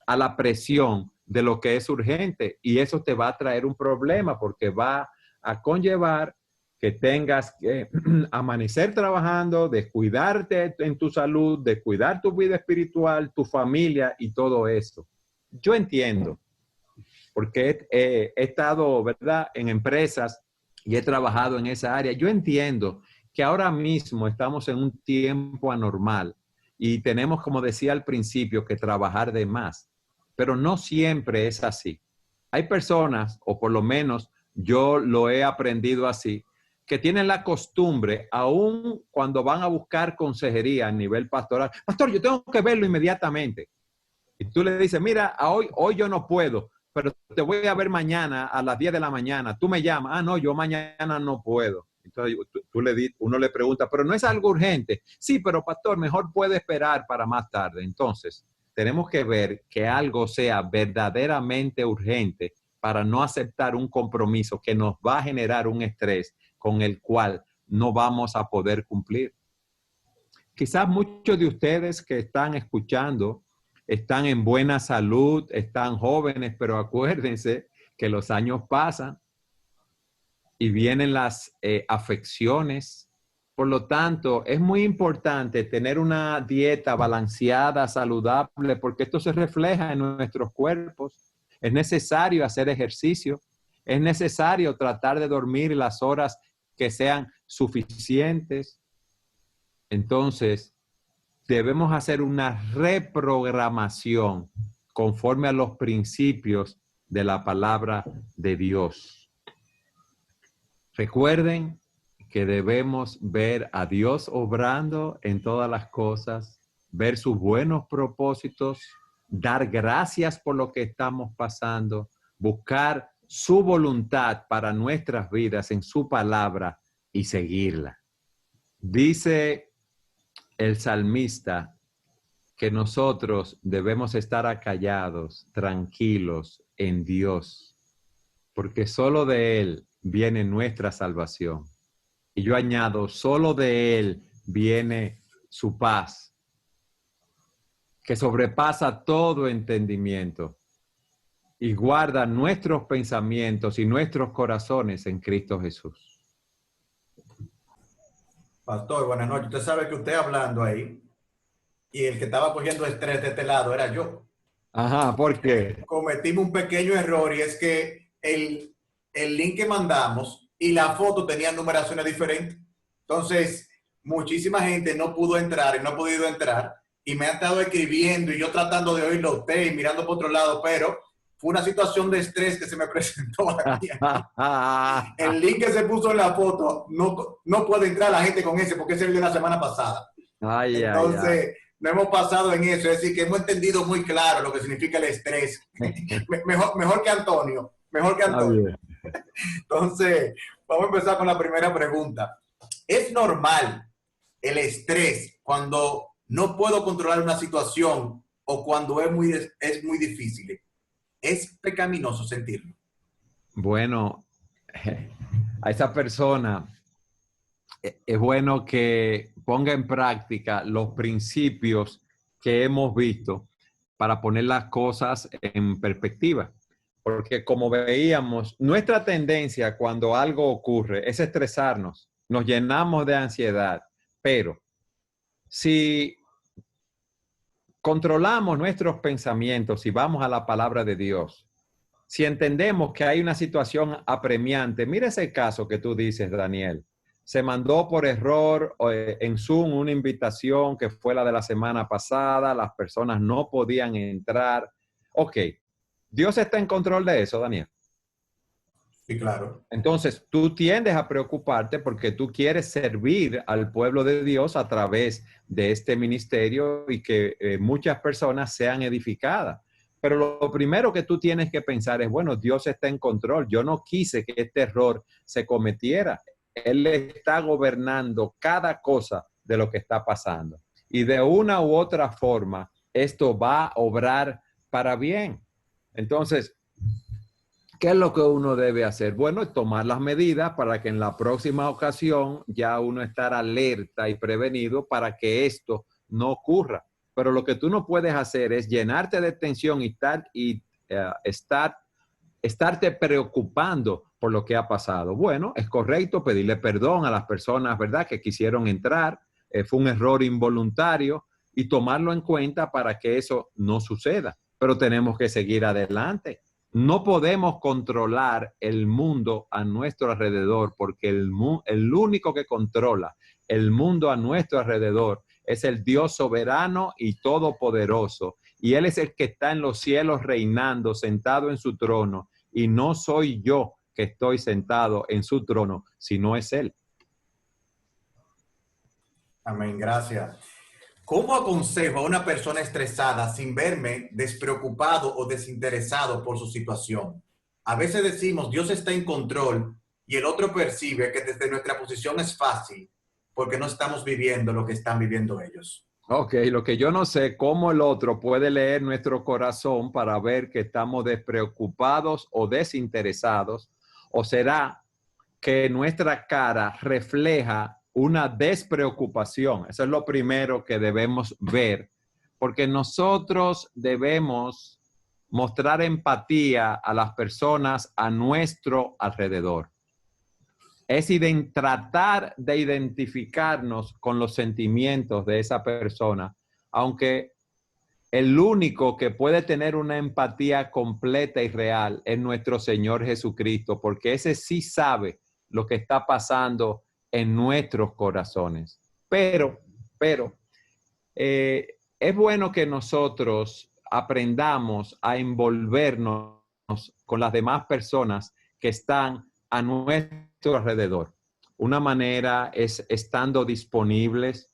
a la presión de lo que es urgente y eso te va a traer un problema porque va a conllevar que tengas que amanecer trabajando, descuidarte en tu salud, descuidar tu vida espiritual, tu familia y todo eso. Yo entiendo, porque he estado, ¿verdad?, en empresas y he trabajado en esa área. Yo entiendo que ahora mismo estamos en un tiempo anormal y tenemos, como decía al principio, que trabajar de más, pero no siempre es así. Hay personas, o por lo menos yo lo he aprendido así, que tienen la costumbre, aun cuando van a buscar consejería a nivel pastoral, pastor, yo tengo que verlo inmediatamente. Y tú le dices, mira, hoy yo no puedo, pero te voy a ver mañana a las 10 de la mañana. Tú me llamas, ah, no, yo mañana no puedo. Entonces uno le pregunta, pero no es algo urgente. Sí, pero pastor, mejor puede esperar para más tarde. Entonces, tenemos que ver que algo sea verdaderamente urgente para no aceptar un compromiso que nos va a generar un estrés con el cual no vamos a poder cumplir. Quizás muchos de ustedes que están escuchando están en buena salud, están jóvenes, pero acuérdense que los años pasan y vienen las afecciones. Por lo tanto, es muy importante tener una dieta balanceada, saludable, porque esto se refleja en nuestros cuerpos. Es necesario hacer ejercicio, es necesario tratar de dormir las horas que sean suficientes. Entonces, debemos hacer una reprogramación conforme a los principios de la palabra de Dios. Recuerden que debemos ver a Dios obrando en todas las cosas, ver sus buenos propósitos, dar gracias por lo que estamos pasando, buscar su voluntad para nuestras vidas en su palabra y seguirla. Dice el salmista que nosotros debemos estar acallados, tranquilos en Dios, porque solo de Él viene nuestra salvación. Y yo añado, solo de Él viene su paz, que sobrepasa todo entendimiento y guarda nuestros pensamientos y nuestros corazones en Cristo Jesús. Pastor, buenas noches. Usted sabe que usted hablando ahí y el que estaba cogiendo estrés de este lado era yo. Ajá, ¿por qué? Cometimos un pequeño error y es que el link que mandamos y la foto tenían numeraciones diferentes. Entonces, muchísima gente no pudo entrar y no ha podido entrar y me han estado escribiendo y yo tratando de oírlo a usted y mirando por otro lado, pero fue una situación de estrés que se me presentó aquí. El link que se puso en la foto no puede entrar la gente con ese porque ese es el de la semana pasada. Entonces, no hemos pasado en eso, es decir, que hemos entendido muy claro lo que significa el estrés. mejor que Antonio, mejor que Antonio. Entonces, vamos a empezar con la primera pregunta. ¿Es normal el estrés cuando no puedo controlar una situación o cuando es muy difícil? ¿Es pecaminoso sentirlo? Bueno, a esa persona es bueno que ponga en práctica los principios que hemos visto para poner las cosas en perspectiva. Porque como veíamos, nuestra tendencia cuando algo ocurre es estresarnos, nos llenamos de ansiedad, pero si controlamos nuestros pensamientos y vamos a la palabra de Dios, si entendemos que hay una situación apremiante, mira ese caso que tú dices, Daniel. Se mandó por error en Zoom una invitación que fue la de la semana pasada, las personas no podían entrar. Ok, Dios está en control de eso, Daniel. Sí, claro. Entonces, tú tiendes a preocuparte porque tú quieres servir al pueblo de Dios a través de este ministerio y que muchas personas sean edificadas. Pero lo primero que tú tienes que pensar es, bueno, Dios está en control. Yo no quise que este error se cometiera. Él está gobernando cada cosa de lo que está pasando. Y de una u otra forma, esto va a obrar para bien. Entonces, ¿qué es lo que uno debe hacer? Bueno, tomar las medidas para que en la próxima ocasión ya uno estar alerta y prevenido para que esto no ocurra. Pero lo que tú no puedes hacer es llenarte de tensión y estarte preocupando por lo que ha pasado. Bueno, es correcto pedirle perdón a las personas, ¿verdad?, que quisieron entrar. Fue un error involuntario y tomarlo en cuenta para que eso no suceda. Pero tenemos que seguir adelante. No podemos controlar el mundo a nuestro alrededor porque el único que controla el mundo a nuestro alrededor es el Dios soberano y todopoderoso. Y Él es el que está en los cielos reinando, sentado en su trono. Y no soy yo que estoy sentado en su trono, sino es Él. Amén, gracias. ¿Cómo aconsejo a una persona estresada sin verme despreocupado o desinteresado por su situación? A veces decimos, Dios está en control y el otro percibe que desde nuestra posición es fácil porque no estamos viviendo lo que están viviendo ellos. Ok, lo que yo no sé, cómo el otro puede leer nuestro corazón para ver que estamos despreocupados o desinteresados, o será que nuestra cara refleja una despreocupación. Eso es lo primero que debemos ver, porque nosotros debemos mostrar empatía a las personas a nuestro alrededor. Es tratar de identificarnos con los sentimientos de esa persona, aunque el único que puede tener una empatía completa y real es nuestro Señor Jesucristo, porque ese sí sabe lo que está pasando en nuestros corazones. Pero, Es bueno que nosotros aprendamos a envolvernos con las demás personas que están a nuestro alrededor. Una manera es estando disponibles,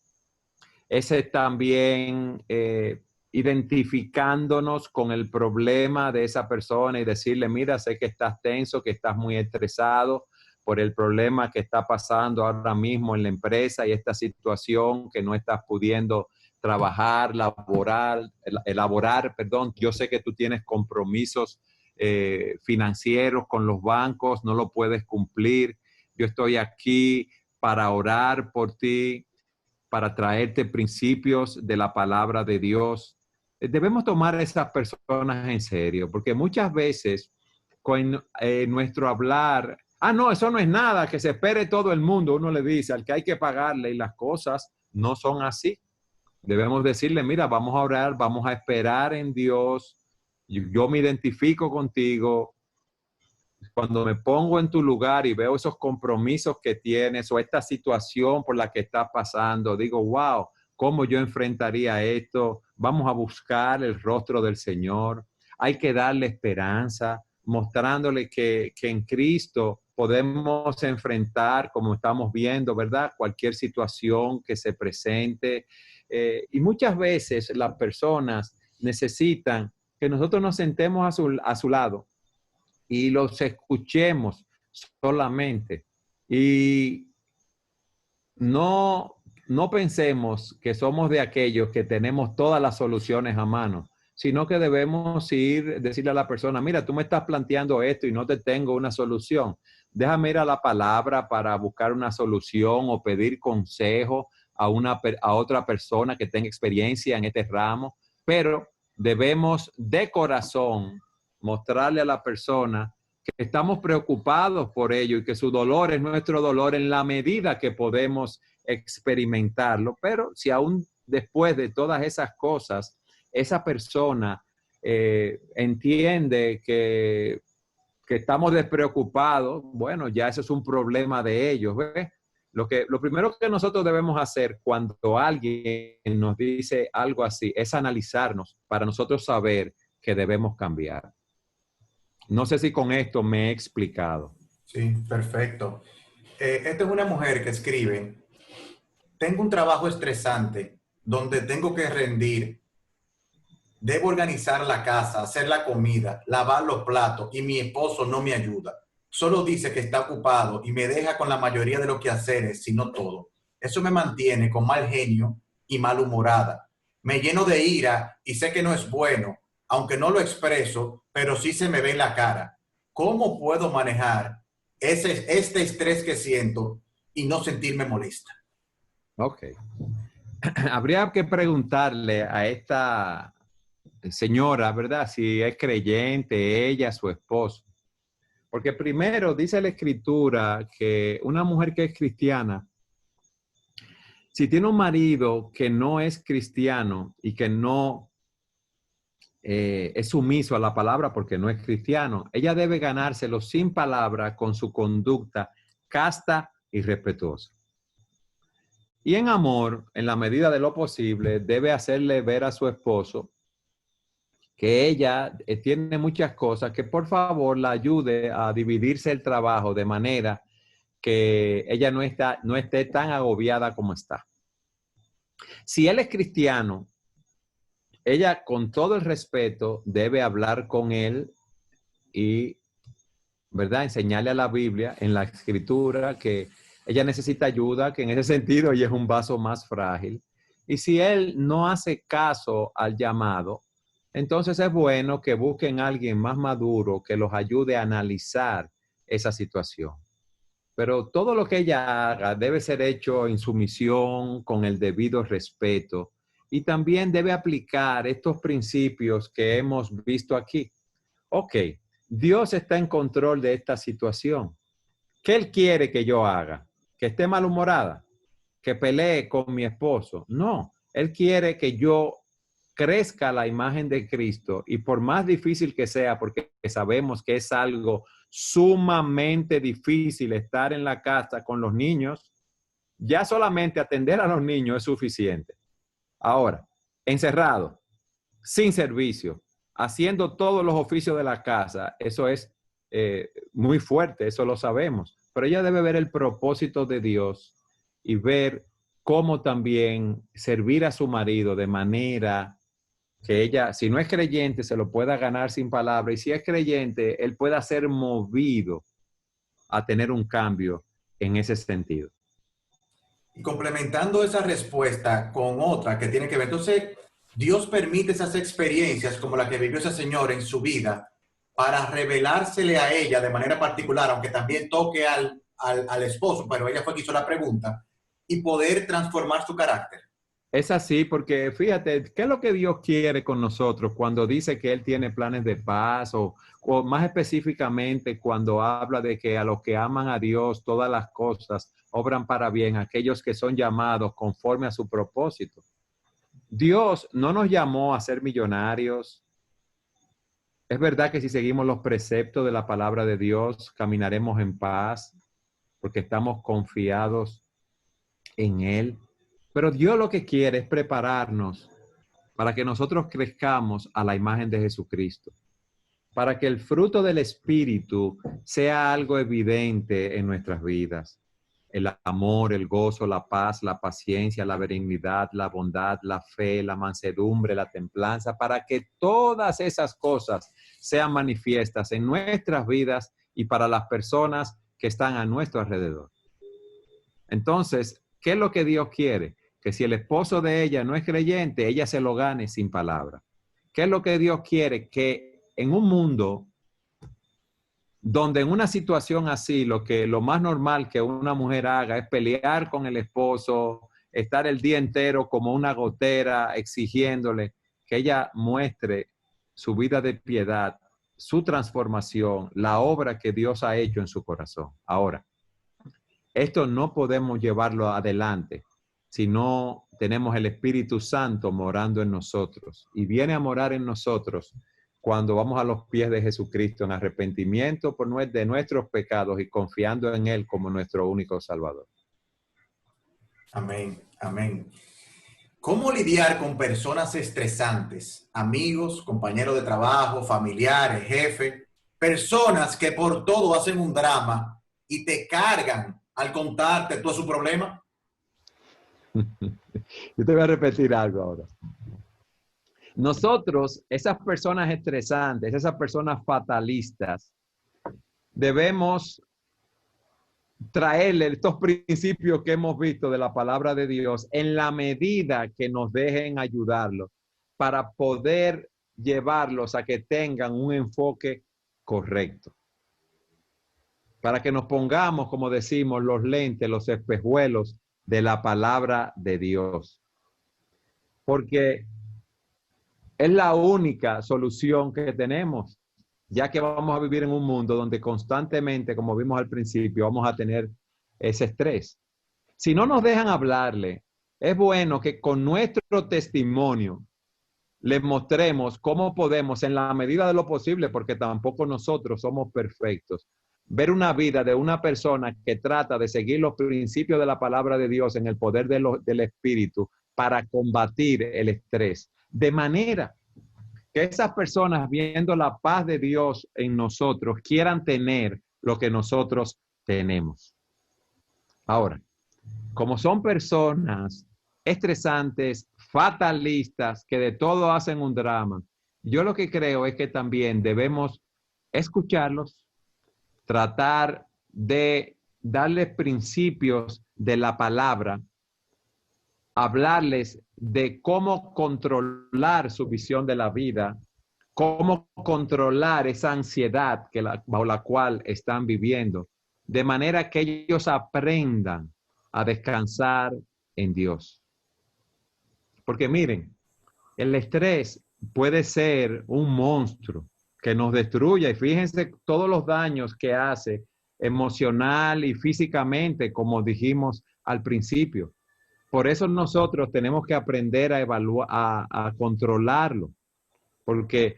es también identificándonos con el problema de esa persona y decirle, mira, sé que estás tenso, que estás muy estresado por el problema que está pasando ahora mismo en la empresa y esta situación que no estás pudiendo trabajar, elaborar, perdón. Yo sé que tú tienes compromisos financieros con los bancos, no lo puedes cumplir. Yo estoy aquí para orar por ti, para traerte principios de la palabra de Dios. Debemos tomar a esas personas en serio, porque muchas veces con nuestro hablar, no, eso no es nada, que se espere todo el mundo, uno le dice al que hay que pagarle y las cosas no son así. Debemos decirle, mira, vamos a orar, vamos a esperar en Dios, yo me identifico contigo. Cuando me pongo en tu lugar y veo esos compromisos que tienes o esta situación por la que estás pasando, digo, wow, ¿cómo yo enfrentaría esto? Vamos a buscar el rostro del Señor. Hay que darle esperanza, mostrándole que en Cristo podemos enfrentar, como estamos viendo, ¿verdad? Cualquier situación que se presente. Y muchas veces las personas necesitan que nosotros nos sentemos a su lado y los escuchemos solamente. Y no pensemos que somos de aquellos que tenemos todas las soluciones a mano, sino que debemos decirle a la persona, mira, tú me estás planteando esto y no te tengo una solución. Déjame ir a la palabra para buscar una solución o pedir consejo a otra persona que tenga experiencia en este ramo, pero debemos de corazón mostrarle a la persona que estamos preocupados por ello y que su dolor es nuestro dolor en la medida que podemos experimentarlo. Pero si aún después de todas esas cosas, esa persona entiende que estamos despreocupados, bueno, ya eso es un problema de ellos, ¿ves? Lo primero que nosotros debemos hacer cuando alguien nos dice algo así es analizarnos para nosotros saber que debemos cambiar. No sé si con esto me he explicado. Sí, perfecto. Esta es una mujer que escribe, tengo un trabajo estresante donde tengo que rendir, debo organizar la casa, hacer la comida, lavar los platos y mi esposo no me ayuda. Solo dice que está ocupado y me deja con la mayoría de los quehaceres, si no todo. Eso me mantiene con mal genio y malhumorada. Me lleno de ira y sé que no es bueno, aunque no lo expreso, pero sí se me ve en la cara. ¿Cómo puedo manejar este estrés que siento y no sentirme molesta? Ok. Habría que preguntarle a esta señora, ¿verdad? Si es creyente, ella, su esposo. Porque primero dice la escritura que una mujer que es cristiana, si tiene un marido que no es cristiano y que no es sumiso a la palabra porque no es cristiano, ella debe ganárselo sin palabra con su conducta casta y respetuosa. Y en amor, en la medida de lo posible, debe hacerle ver a su esposo que ella tiene muchas cosas, que por favor la ayude a dividirse el trabajo de manera que ella no esté tan agobiada como está. Si él es cristiano, ella con todo el respeto debe hablar con él y, ¿verdad?, enseñarle a la Biblia, en la escritura, que ella necesita ayuda, que en ese sentido ella es un vaso más frágil. Y si él no hace caso al llamado, entonces es bueno que busquen a alguien más maduro que los ayude a analizar esa situación. Pero todo lo que ella haga debe ser hecho en sumisión, con el debido respeto, y también debe aplicar estos principios que hemos visto aquí. Ok, Dios está en control de esta situación. ¿Qué Él quiere que yo haga? ¿Que esté malhumorada? ¿Que pelee con mi esposo? No, Él quiere que yo crezca la imagen de Cristo, y por más difícil que sea, porque sabemos que es algo sumamente difícil estar en la casa con los niños, ya solamente atender a los niños es suficiente. Ahora, encerrado, sin servicio, haciendo todos los oficios de la casa, eso es muy fuerte, eso lo sabemos. Pero ella debe ver el propósito de Dios y ver cómo también servir a su marido de manera que ella, si no es creyente, se lo pueda ganar sin palabra, y si es creyente, él pueda ser movido a tener un cambio en ese sentido. Y complementando esa respuesta con otra que tiene que ver, entonces, Dios permite esas experiencias como la que vivió esa señora en su vida para revelársele a ella de manera particular, aunque también toque al esposo, pero ella fue que hizo la pregunta, y poder transformar su carácter. Es así porque fíjate, ¿qué es lo que Dios quiere con nosotros cuando dice que Él tiene planes de paz o más específicamente cuando habla de que a los que aman a Dios todas las cosas obran para bien, aquellos que son llamados conforme a su propósito? Dios no nos llamó a ser millonarios. Es verdad que si seguimos los preceptos de la palabra de Dios, caminaremos en paz porque estamos confiados en Él. Pero Dios lo que quiere es prepararnos para que nosotros crezcamos a la imagen de Jesucristo, para que el fruto del Espíritu sea algo evidente en nuestras vidas. El amor, el gozo, la paz, la paciencia, la benignidad, la bondad, la fe, la mansedumbre, la templanza, para que todas esas cosas sean manifiestas en nuestras vidas y para las personas que están a nuestro alrededor. Entonces, ¿qué es lo que Dios quiere? Que si el esposo de ella no es creyente, ella se lo gane sin palabra. ¿Qué es lo que Dios quiere? Que en un mundo donde en una situación así, lo más normal que una mujer haga es pelear con el esposo, estar el día entero como una gotera exigiéndole, que ella muestre su vida de piedad, su transformación, la obra que Dios ha hecho en su corazón. Ahora, esto no podemos llevarlo adelante si no tenemos el Espíritu Santo morando en nosotros. Y viene a morar en nosotros cuando vamos a los pies de Jesucristo en arrepentimiento de nuestros pecados y confiando en Él como nuestro único Salvador. Amén, amén. ¿Cómo lidiar con personas estresantes? Amigos, compañeros de trabajo, familiares, jefes, personas que por todo hacen un drama y te cargan al contarte todo su problema. Yo te voy a repetir algo ahora. Nosotros, esas personas estresantes, esas personas fatalistas, debemos traerle estos principios que hemos visto de la palabra de Dios en la medida que nos dejen ayudarlos para poder llevarlos a que tengan un enfoque correcto. Para que nos pongamos, como decimos, los lentes, los espejuelos de la palabra de Dios. Porque es la única solución que tenemos, ya que vamos a vivir en un mundo donde constantemente, como vimos al principio, vamos a tener ese estrés. Si no nos dejan hablarle, es bueno que con nuestro testimonio les mostremos cómo podemos, en la medida de lo posible, porque tampoco nosotros somos perfectos, ver una vida de una persona que trata de seguir los principios de la palabra de Dios en el poder del Espíritu para combatir el estrés. De manera que esas personas, viendo la paz de Dios en nosotros, quieran tener lo que nosotros tenemos. Ahora, como son personas estresantes, fatalistas, que de todo hacen un drama, yo lo que creo es que también debemos escucharlos, tratar de darles principios de la palabra, hablarles de cómo controlar su visión de la vida, cómo controlar esa ansiedad bajo la cual están viviendo, de manera que ellos aprendan a descansar en Dios. Porque miren, el estrés puede ser un monstruo que nos destruya, y fíjense todos los daños que hace emocional y físicamente, como dijimos al principio. Por eso nosotros tenemos que aprender a evaluar, a controlarlo, porque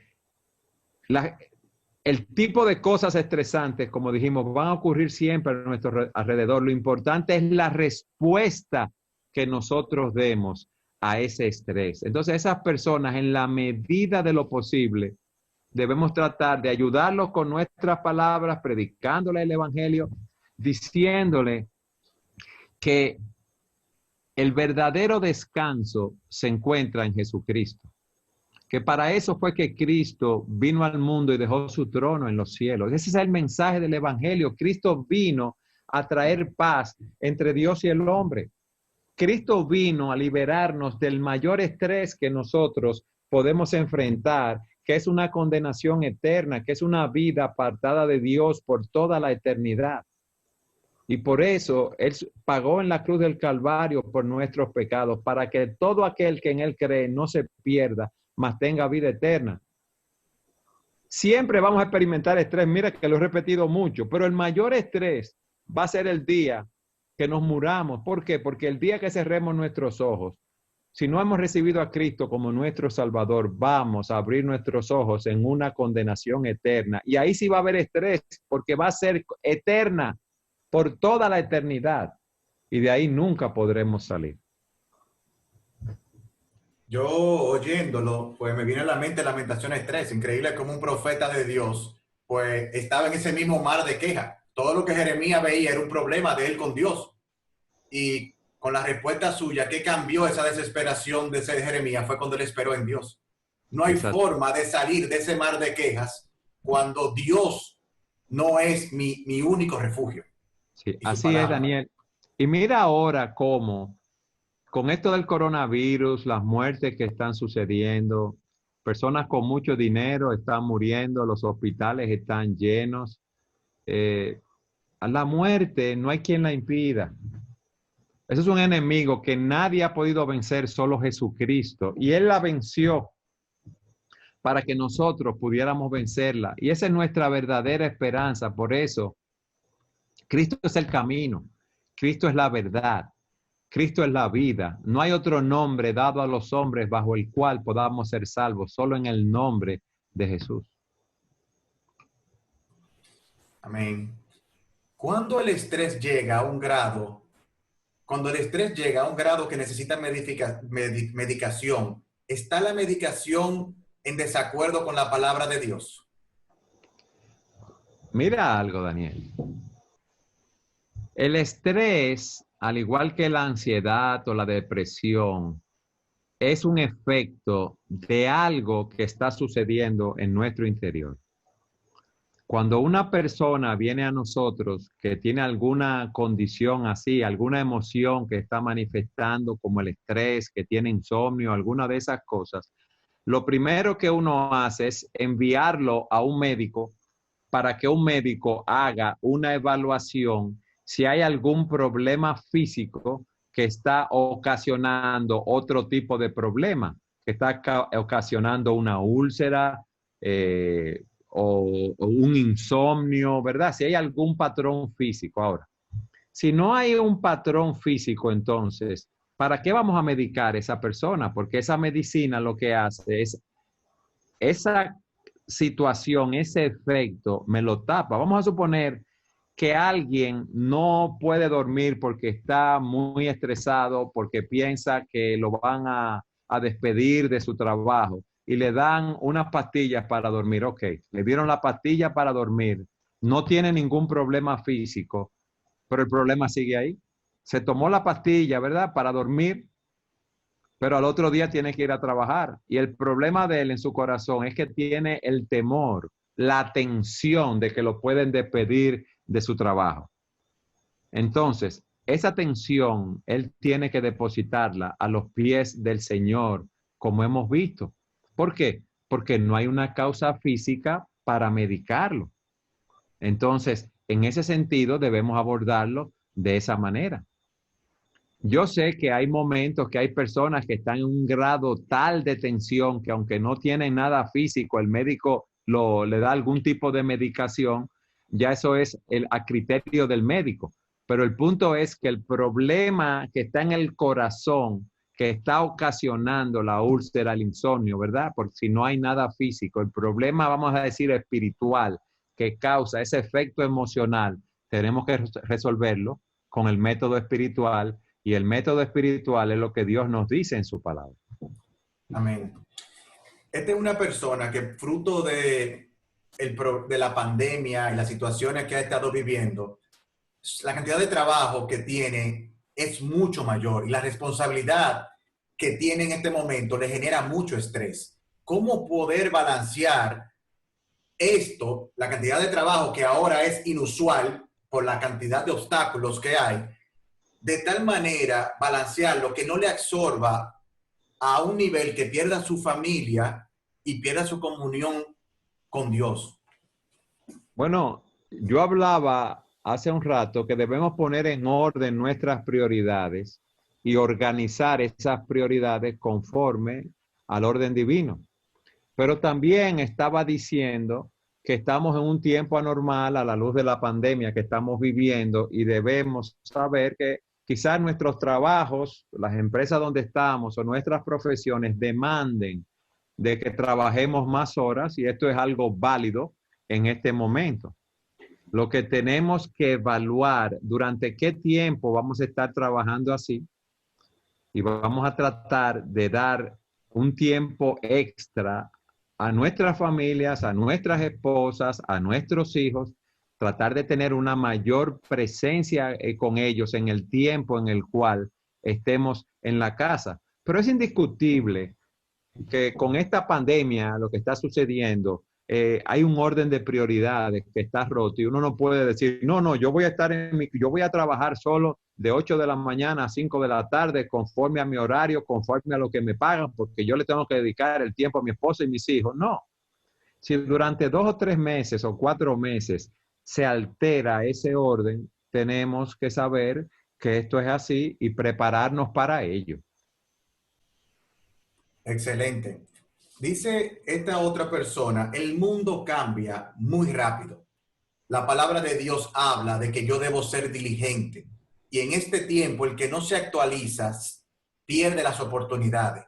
el tipo de cosas estresantes, como dijimos, van a ocurrir siempre a nuestro alrededor. Lo importante es la respuesta que nosotros demos a ese estrés. Entonces, esas personas, en la medida de lo posible, debemos tratar de ayudarlos con nuestras palabras, predicándole el evangelio, diciéndole que el verdadero descanso se encuentra en Jesucristo. Que para eso fue que Cristo vino al mundo y dejó su trono en los cielos. Ese es el mensaje del evangelio. Cristo vino a traer paz entre Dios y el hombre. Cristo vino a liberarnos del mayor estrés que nosotros podemos enfrentar, que es una condenación eterna, que es una vida apartada de Dios por toda la eternidad. Y por eso Él pagó en la cruz del Calvario por nuestros pecados, para que todo aquel que en Él cree no se pierda, mas tenga vida eterna. Siempre vamos a experimentar estrés, mira que lo he repetido mucho, pero el mayor estrés va a ser el día que nos muramos. ¿Por qué? Porque el día que cerremos nuestros ojos, si no hemos recibido a Cristo como nuestro Salvador, vamos a abrir nuestros ojos en una condenación eterna. Y ahí sí va a haber estrés, porque va a ser eterna por toda la eternidad. Y de ahí nunca podremos salir. Yo oyéndolo, pues me viene a la mente Lamentaciones 3, increíble como un profeta de Dios, pues estaba en ese mismo mar de queja. Todo lo que Jeremías veía era un problema de él con Dios. Y con la respuesta suya, ¿qué cambió esa desesperación de ese Jeremías? Fue cuando él esperó en Dios. No hay Exacto. forma de salir de ese mar de quejas cuando Dios no es mi único refugio. Sí, Y su así es, palabra. Daniel. Y mira ahora cómo, con esto del coronavirus, las muertes que están sucediendo, personas con mucho dinero están muriendo, los hospitales están llenos. A la muerte no hay quien la impida. Ese es un enemigo que nadie ha podido vencer, solo Jesucristo. Y Él la venció para que nosotros pudiéramos vencerla. Y esa es nuestra verdadera esperanza. Por eso, Cristo es el camino, Cristo es la verdad, Cristo es la vida. No hay otro nombre dado a los hombres bajo el cual podamos ser salvos, solo en el nombre de Jesús. Amén. Cuando el estrés llega a un grado, cuando el estrés llega a un grado que necesita medicación, ¿está la medicación en desacuerdo con la palabra de Dios? Mira algo, Daniel. El estrés, al igual que la ansiedad o la depresión, es un efecto de algo que está sucediendo en nuestro interior. Cuando una persona viene a nosotros que tiene alguna condición así, alguna emoción que está manifestando como el estrés, que tiene insomnio, alguna de esas cosas, lo primero que uno hace es enviarlo a un médico para que un médico haga una evaluación si hay algún problema físico que está ocasionando otro tipo de problema, que está ocasionando una úlcera, o un insomnio, ¿verdad? Si hay algún patrón físico. Ahora, si no hay un patrón físico, entonces, ¿para qué vamos a medicar a esa persona? Porque esa medicina lo que hace es esa situación, ese efecto, me lo tapa. Vamos a suponer que alguien no puede dormir porque está muy estresado, porque piensa que lo van a despedir de su trabajo y le dan unas pastillas para dormir. Ok, le dieron la pastilla para dormir, no tiene ningún problema físico, pero el problema sigue ahí. Se tomó la pastilla, ¿verdad? Para dormir, pero al otro día tiene que ir a trabajar. Y el problema de él en su corazón es que tiene el temor, la tensión de que lo pueden despedir de su trabajo. Entonces, esa tensión, él tiene que depositarla a los pies del Señor, como hemos visto. ¿Por qué? Porque no hay una causa física para medicarlo. Entonces, en ese sentido, debemos abordarlo de esa manera. Yo sé que hay momentos que hay personas que están en un grado tal de tensión que aunque no tienen nada físico, el médico le da algún tipo de medicación, ya eso es a criterio del médico. Pero el punto es que el problema que está en el corazón, que está ocasionando la úlcera, el insomnio, ¿verdad? Porque si no hay nada físico, el problema, vamos a decir, espiritual, que causa ese efecto emocional, tenemos que resolverlo con el método espiritual, Y el método espiritual es lo que Dios nos dice en su palabra. Amén. Esta es una persona que fruto de la pandemia y las situaciones que ha estado viviendo, la cantidad de trabajo que tiene es mucho mayor y la responsabilidad que tiene en este momento le genera mucho estrés. ¿Cómo poder balancear esto, la cantidad de trabajo que ahora es inusual por la cantidad de obstáculos que hay, de tal manera balancearlo que no le absorba a un nivel que pierda su familia y pierda su comunión con Dios? Bueno, yo hablaba hace un rato que debemos poner en orden nuestras prioridades y organizar esas prioridades conforme al orden divino. Pero también estaba diciendo que estamos en un tiempo anormal a la luz de la pandemia que estamos viviendo y debemos saber que quizás nuestros trabajos, las empresas donde estamos o nuestras profesiones demanden de que trabajemos más horas y esto es algo válido en este momento. Lo que tenemos que evaluar durante qué tiempo vamos a estar trabajando así y vamos a tratar de dar un tiempo extra a nuestras familias, a nuestras esposas, a nuestros hijos, tratar de tener una mayor presencia con ellos en el tiempo en el cual estemos en la casa. Pero es indiscutible que con esta pandemia, lo que está sucediendo, hay un orden de prioridades que está roto y uno no puede decir, no, yo voy a estar yo voy a trabajar solo de 8 de la mañana a 5 de la tarde, conforme a mi horario, conforme a lo que me pagan, porque yo le tengo que dedicar el tiempo a mi esposa y mis hijos. No. Si durante 2 o 3 meses o 4 meses se altera ese orden, tenemos que saber que esto es así y prepararnos para ello. Excelente. Dice esta otra persona, el mundo cambia muy rápido. La palabra de Dios habla de que yo debo ser diligente. Y en este tiempo, el que no se actualiza pierde las oportunidades.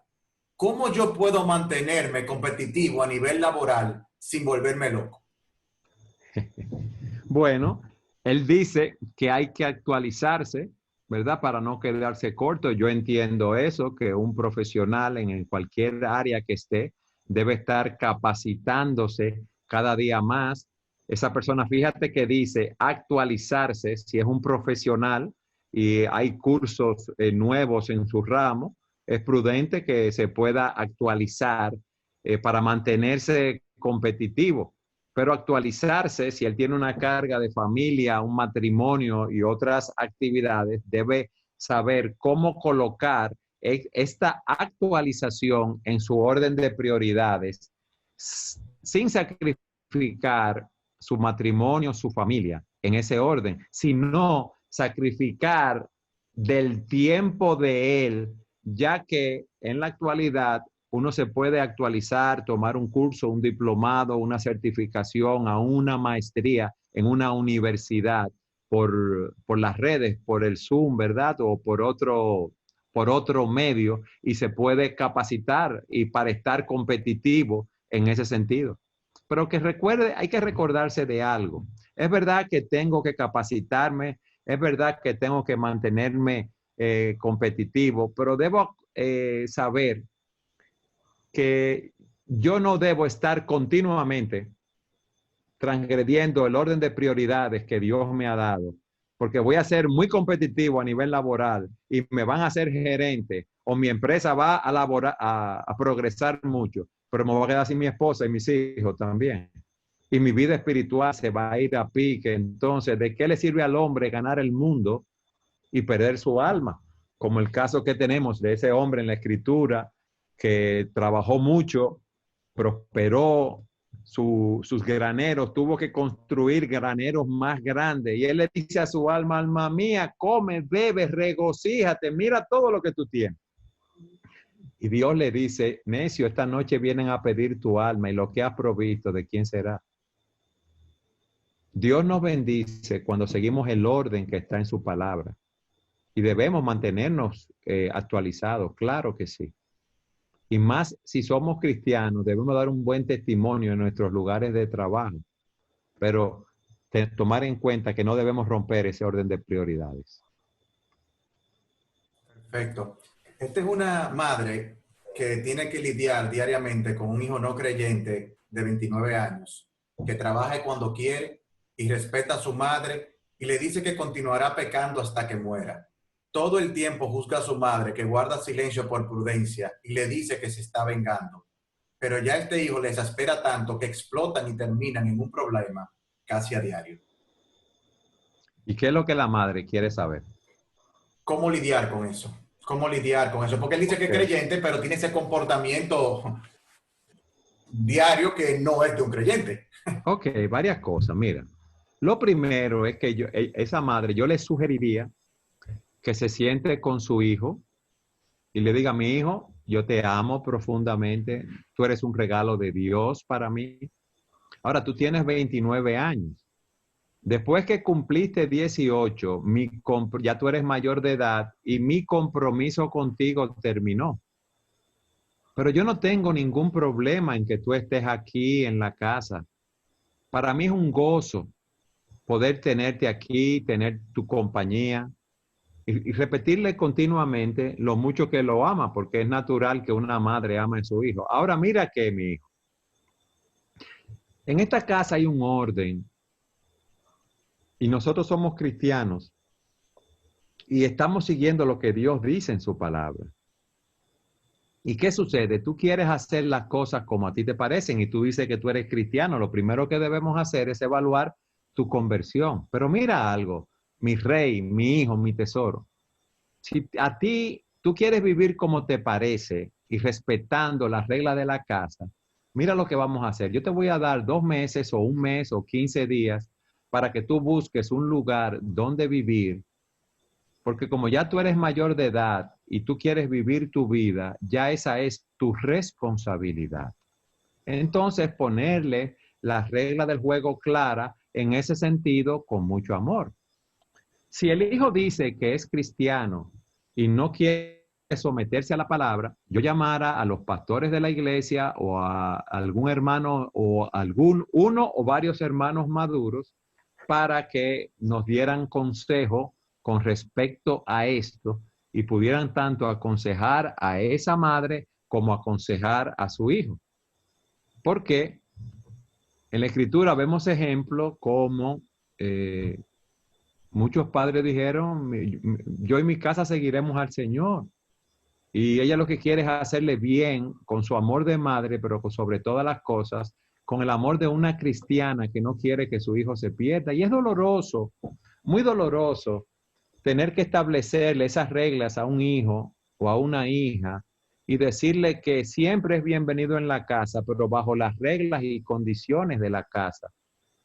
¿Cómo yo puedo mantenerme competitivo a nivel laboral sin volverme loco? Bueno, él dice que hay que actualizarse, ¿verdad? Para no quedarse corto. Yo entiendo eso, que un profesional en cualquier área que esté debe estar capacitándose cada día más. Esa persona, fíjate que dice actualizarse, si es un profesional y hay cursos nuevos en su ramo, es prudente que se pueda actualizar para mantenerse competitivo. Pero actualizarse, si él tiene una carga de familia, un matrimonio y otras actividades, debe saber cómo colocar esta actualización en su orden de prioridades sin sacrificar su matrimonio, su familia en ese orden, sino sacrificar del tiempo de él, ya que en la actualidad uno se puede actualizar, tomar un curso, un diplomado, una certificación, a una maestría en una universidad por las redes, por el Zoom, ¿verdad? O por otro medio y se puede capacitar y para estar competitivo en ese sentido. Pero que recuerde, hay que recordarse de algo. Es verdad que tengo que capacitarme, es verdad que tengo que mantenerme competitivo, pero debo saber que yo no debo estar continuamente transgrediendo el orden de prioridades que Dios me ha dado, porque voy a ser muy competitivo a nivel laboral y me van a hacer gerente o mi empresa va a progresar mucho, pero me voy a quedar sin mi esposa y mis hijos también. Y mi vida espiritual se va a ir a pique. Entonces, ¿de qué le sirve al hombre ganar el mundo y perder su alma? Como el caso que tenemos de ese hombre en la escritura que trabajó mucho, prosperó sus graneros, tuvo que construir graneros más grandes. Y él le dice a su alma, alma mía, come, bebe, regocíjate, mira todo lo que tú tienes. Y Dios le dice, necio, esta noche vienen a pedir tu alma y lo que has provisto, ¿de quién será? Dios nos bendice cuando seguimos el orden que está en su palabra. Y debemos mantenernos actualizados, claro que sí. Y más si somos cristianos, debemos dar un buen testimonio en nuestros lugares de trabajo, pero tomar en cuenta que no debemos romper ese orden de prioridades. Perfecto. Esta es una madre que tiene que lidiar diariamente con un hijo no creyente de 29 años, que trabaja cuando quiere y respeta a su madre y le dice que continuará pecando hasta que muera. Todo el tiempo juzga a su madre, que guarda silencio por prudencia, y le dice que se está vengando. Pero ya este hijo les espera tanto que explotan y terminan en un problema casi a diario. ¿Y qué es lo que la madre quiere saber? ¿Cómo lidiar con eso? ¿Cómo lidiar con eso? Porque él dice que es Ok. creyente, pero tiene ese comportamiento diario que no es de un creyente. Ok, varias cosas. Mira, lo primero es que esa madre, yo le sugeriría que se siente con su hijo y le diga, mi hijo, yo te amo profundamente, tú eres un regalo de Dios para mí. Ahora, tú tienes 29 años. Después que cumpliste 18, ya tú eres mayor de edad y mi compromiso contigo terminó. Pero yo no tengo ningún problema en que tú estés aquí en la casa. Para mí es un gozo poder tenerte aquí, tener tu compañía y repetirle continuamente lo mucho que lo ama, porque es natural que una madre ama a su hijo. Ahora mira que mi hijo, en esta casa hay un orden y nosotros somos cristianos y estamos siguiendo lo que Dios dice en su palabra. ¿Y qué sucede? Tú quieres hacer las cosas como a ti te parecen y tú dices que tú eres cristiano. Lo primero que debemos hacer es evaluar tu conversión. Pero mira algo, mi rey, mi hijo, mi tesoro. Si a ti tú quieres vivir como te parece y respetando las reglas de la casa, mira lo que vamos a hacer. Yo te voy a dar 2 meses o un mes o 15 días para que tú busques un lugar donde vivir, porque como ya tú eres mayor de edad y tú quieres vivir tu vida, ya esa es tu responsabilidad. Entonces, ponerle las reglas del juego claras en ese sentido con mucho amor. Si el hijo dice que es cristiano y no quiere someterse a la palabra, yo llamara a los pastores de la iglesia o a algún hermano o uno o varios hermanos maduros para que nos dieran consejo con respecto a esto y pudieran tanto aconsejar a esa madre como aconsejar a su hijo. Porque en la escritura vemos ejemplos como muchos padres dijeron, yo y mi casa seguiremos al Señor. Y ella lo que quiere es hacerle bien con su amor de madre, pero sobre todas las cosas, con el amor de una cristiana que no quiere que su hijo se pierda. Y es doloroso, muy doloroso, tener que establecerle esas reglas a un hijo o a una hija y decirle que siempre es bienvenido en la casa, pero bajo las reglas y condiciones de la casa.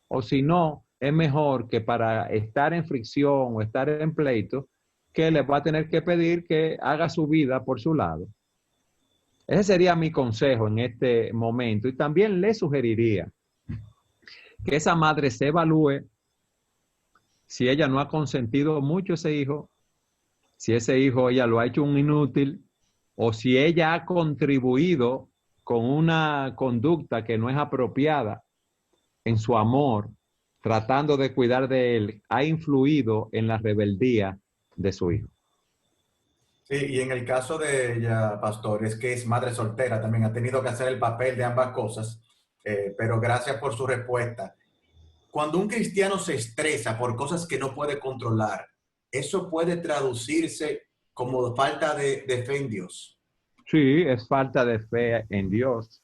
O si no, es mejor que para estar en fricción o estar en pleito, que le va a tener que pedir que haga su vida por su lado. Ese sería mi consejo en este momento. Y también le sugeriría que esa madre se evalúe si ella no ha consentido mucho a ese hijo, si ese hijo ella lo ha hecho un inútil, o si ella ha contribuido con una conducta que no es apropiada en su amor, tratando de cuidar de él, ha influido en la rebeldía de su hijo. Sí, y en el caso de ella, pastor, es que es madre soltera, también ha tenido que hacer el papel de ambas cosas, pero gracias por su respuesta. Cuando un cristiano se estresa por cosas que no puede controlar, eso puede traducirse como falta de fe en Dios. Sí, es falta de fe en Dios.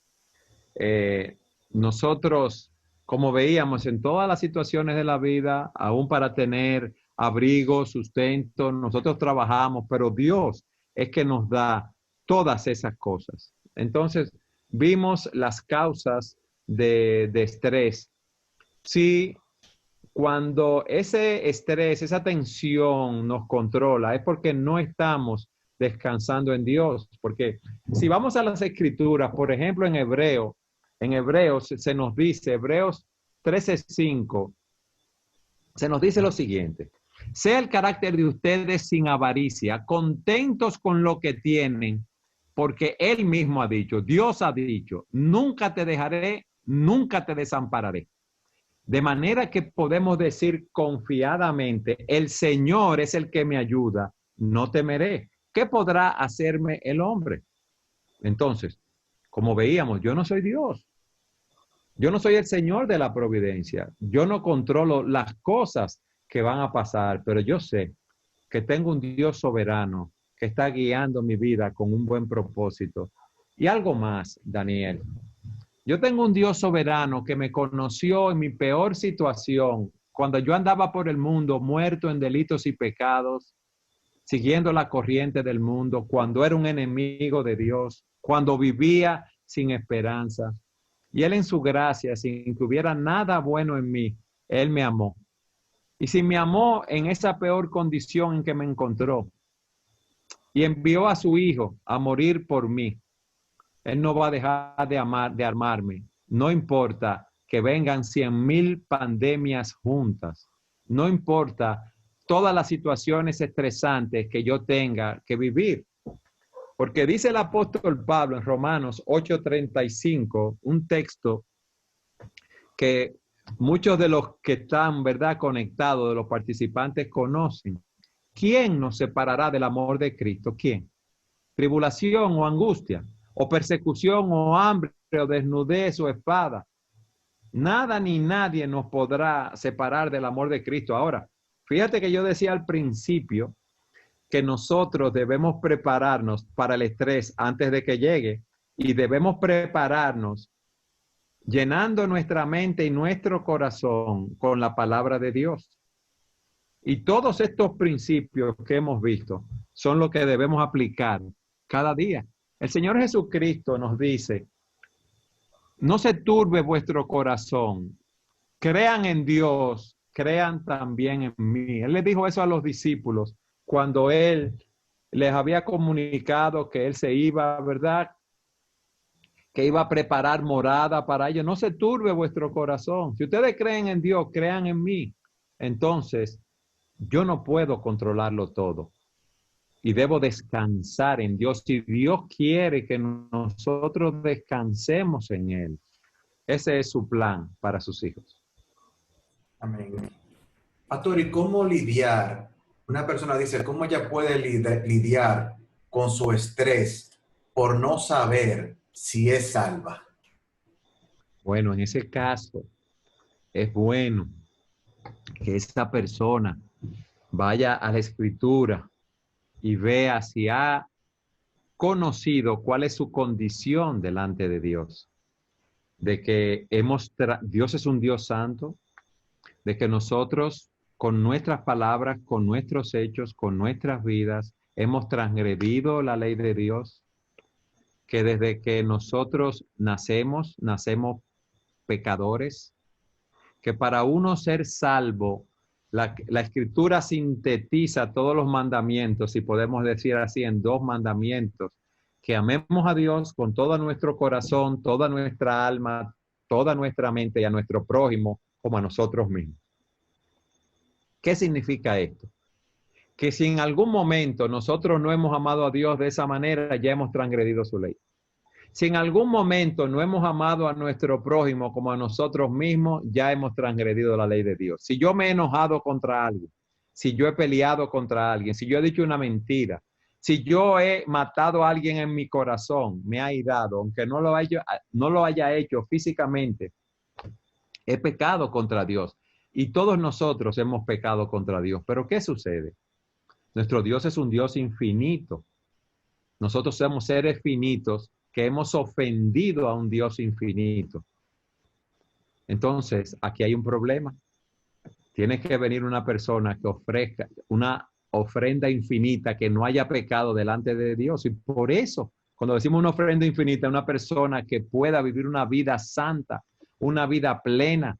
Nosotros, como veíamos en todas las situaciones de la vida, aún para tener abrigo, sustento, nosotros trabajamos, pero Dios es que nos da todas esas cosas. Entonces, vimos las causas de estrés. Sí, cuando ese estrés, esa tensión nos controla, es porque no estamos descansando en Dios. Porque si vamos a las escrituras, por ejemplo, en Hebreos se nos dice, Hebreos 13:5, se nos dice lo siguiente: sea el carácter de ustedes sin avaricia, contentos con lo que tienen, porque Él mismo ha dicho, Dios ha dicho, nunca te dejaré, nunca te desampararé. De manera que podemos decir confiadamente, el Señor es el que me ayuda, no temeré. ¿qué podrá hacerme el hombre? Entonces, como veíamos, yo no soy Dios. Yo no soy el Señor de la providencia. Yo no controlo las cosas que van a pasar, pero yo sé que tengo un Dios soberano que está guiando mi vida con un buen propósito. Y algo más, Daniel. Yo tengo un Dios soberano que me conoció en mi peor situación, cuando yo andaba por el mundo muerto en delitos y pecados, siguiendo la corriente del mundo, cuando era un enemigo de Dios, cuando vivía sin esperanza. Y Él en su gracia, sin que hubiera nada bueno en mí, Él me amó. Y si me amó en esa peor condición en que me encontró y envió a su Hijo a morir por mí, Él no va a dejar de amarme. No importa que vengan 100,000 pandemias juntas. No importa todas las situaciones estresantes que yo tenga que vivir. Porque dice el apóstol Pablo en Romanos 8:35, un texto que muchos de los que están, ¿verdad?, conectados, de los participantes, conocen. ¿Quién nos separará del amor de Cristo? ¿Quién? ¿Tribulación o angustia? ¿O persecución o hambre o desnudez o espada? Nada ni nadie nos podrá separar del amor de Cristo. Ahora, fíjate que yo decía al principio que nosotros debemos prepararnos para el estrés antes de que llegue y debemos prepararnos llenando nuestra mente y nuestro corazón con la palabra de Dios. Y todos estos principios que hemos visto son los que debemos aplicar cada día. El Señor Jesucristo nos dice, no se turbe vuestro corazón, crean en Dios, crean también en mí. Él le dijo eso a los discípulos cuando Él les había comunicado que Él se iba, ¿verdad?, que iba a preparar morada para ellos. No se turbe vuestro corazón. Si ustedes creen en Dios, crean en mí. Entonces, yo no puedo controlarlo todo. Y debo descansar en Dios. Si Dios quiere que nosotros descansemos en Él, ese es su plan para sus hijos. Amén. Pastor, ¿y cómo lidiar? Una persona dice, ¿cómo ella puede lidiar con su estrés por no saber si es salva? Bueno, en ese caso, es bueno que esa persona vaya a la Escritura y vea si ha conocido cuál es su condición delante de Dios. De que Dios es un Dios santo, de que nosotros con nuestras palabras, con nuestros hechos, con nuestras vidas, hemos transgredido la ley de Dios, que desde que nosotros nacemos pecadores, que para uno ser salvo, la Escritura sintetiza todos los mandamientos, si podemos decir así, en 2 mandamientos: que amemos a Dios con todo nuestro corazón, toda nuestra alma, toda nuestra mente, y a nuestro prójimo como a nosotros mismos. ¿Qué significa esto? Que si en algún momento nosotros no hemos amado a Dios de esa manera, ya hemos transgredido su ley. Si en algún momento no hemos amado a nuestro prójimo como a nosotros mismos, ya hemos transgredido la ley de Dios. Si yo me he enojado contra alguien, si yo he peleado contra alguien, si yo he dicho una mentira, si yo he matado a alguien en mi corazón, me ha irado, aunque no lo haya hecho físicamente, he pecado contra Dios. Y todos nosotros hemos pecado contra Dios. Pero ¿qué sucede? Nuestro Dios es un Dios infinito. Nosotros somos seres finitos que hemos ofendido a un Dios infinito. Entonces, aquí hay un problema. Tiene que venir una persona que ofrezca una ofrenda infinita, que no haya pecado delante de Dios. Y por eso, cuando decimos una ofrenda infinita, una persona que pueda vivir una vida santa, una vida plena,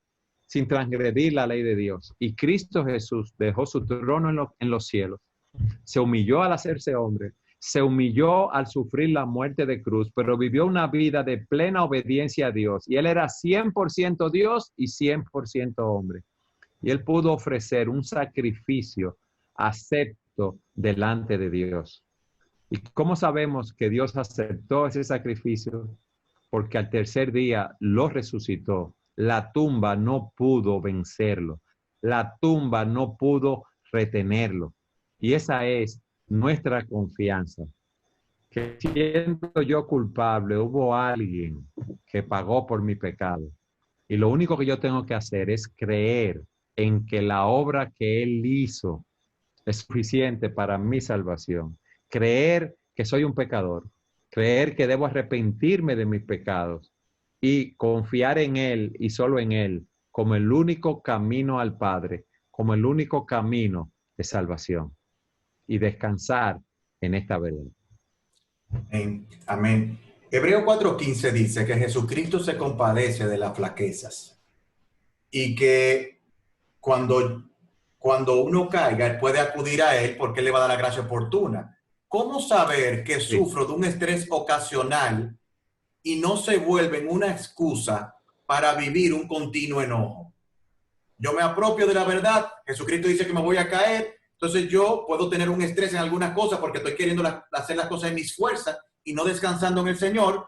sin transgredir la ley de Dios. Y Cristo Jesús dejó su trono en los cielos, se humilló al hacerse hombre, se humilló al sufrir la muerte de cruz, pero vivió una vida de plena obediencia a Dios. Y Él era 100% Dios y 100% hombre. Y Él pudo ofrecer un sacrificio acepto delante de Dios. ¿Y cómo sabemos que Dios aceptó ese sacrificio? Porque al tercer día lo resucitó. La tumba no pudo vencerlo. La tumba no pudo retenerlo. Y esa es nuestra confianza. Que siendo yo culpable, hubo alguien que pagó por mi pecado. Y lo único que yo tengo que hacer es creer en que la obra que Él hizo es suficiente para mi salvación. Creer que soy un pecador. Creer que debo arrepentirme de mis pecados y confiar en Él y solo en Él como el único camino al Padre, como el único camino de salvación y descansar en esta verdad. Amén. Amén. Hebreo 4:15 dice que Jesucristo se compadece de las flaquezas y que cuando uno caiga, Él puede acudir a Él porque Él le va a dar la gracia oportuna. ¿Cómo saber que Sí. sufro de un estrés ocasional y no se vuelve en una excusa para vivir un continuo enojo? Yo me apropio de la verdad, Jesucristo dice que me voy a caer, entonces yo puedo tener un estrés en algunas cosas porque estoy queriendo hacer las cosas en mis fuerzas y no descansando en el Señor,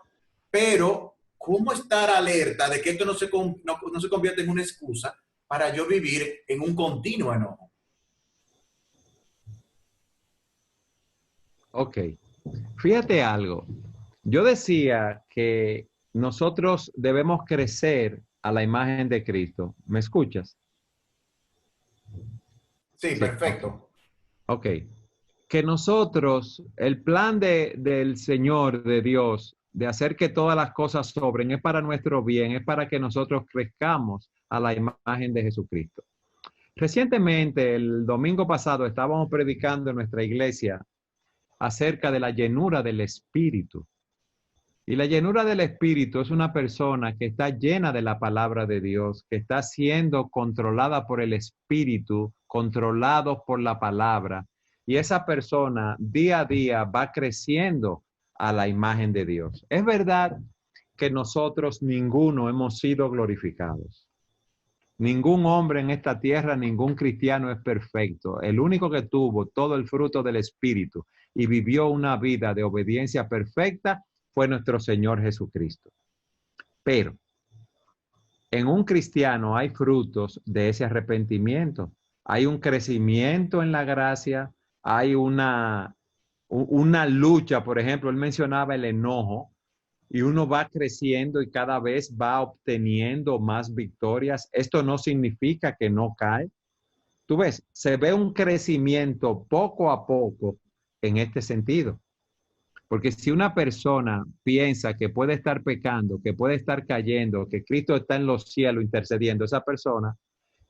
pero ¿cómo estar alerta de que esto no se convierte en una excusa para yo vivir en un continuo enojo? Ok. Fíjate algo. Yo decía que nosotros debemos crecer a la imagen de Cristo. ¿Me escuchas? Sí, Sí, perfecto. ok. Que nosotros, el plan del Señor, de Dios, de hacer que todas las cosas sobren, es para nuestro bien, es para que nosotros crezcamos a la imagen de Jesucristo. Recientemente, el domingo pasado, estábamos predicando en nuestra iglesia acerca de la llenura del Espíritu. Y la llenura del Espíritu es una persona que está llena de la palabra de Dios, que está siendo controlada por el Espíritu, controlado por la palabra. Y esa persona día a día va creciendo a la imagen de Dios. Es verdad que nosotros ninguno hemos sido glorificados. Ningún hombre en esta tierra, ningún cristiano es perfecto. El único que tuvo todo el fruto del Espíritu y vivió una vida de obediencia perfecta fue nuestro Señor Jesucristo. Pero en un cristiano hay frutos de ese arrepentimiento. Hay un crecimiento en la gracia, hay una lucha. Por ejemplo, él mencionaba el enojo y uno va creciendo y cada vez va obteniendo más victorias. Esto no significa que no cae. Tú ves, se ve un crecimiento poco a poco en este sentido. Porque si una persona piensa que puede estar pecando, que puede estar cayendo, que Cristo está en los cielos intercediendo, esa persona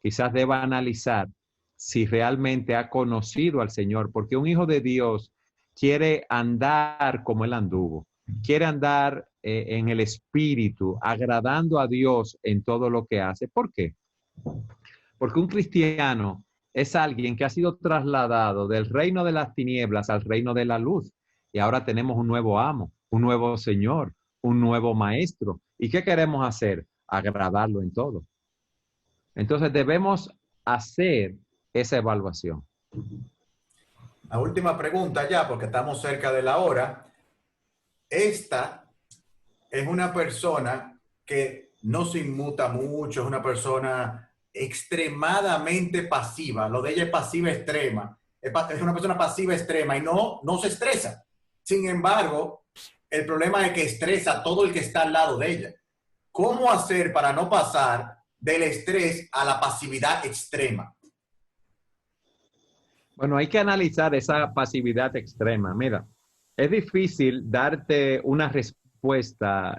quizás deba analizar si realmente ha conocido al Señor, porque un hijo de Dios quiere andar como él anduvo, quiere andar en el Espíritu, agradando a Dios en todo lo que hace. ¿Por qué? Porque un cristiano es alguien que ha sido trasladado del reino de las tinieblas al reino de la luz. Y ahora tenemos un nuevo amo, un nuevo Señor, un nuevo maestro. ¿Y qué queremos hacer? Agradarlo en todo. Entonces debemos hacer esa evaluación. La última pregunta ya, porque estamos cerca de la hora. Esta es una persona que no se inmuta mucho, es una persona extremadamente pasiva. Lo de ella es pasiva extrema. Es una persona pasiva extrema y no se estresa. Sin embargo, el problema es que estresa a todo el que está al lado de ella. ¿Cómo hacer para no pasar del estrés a la pasividad extrema? Bueno, hay que analizar esa pasividad extrema. Mira, es difícil darte una respuesta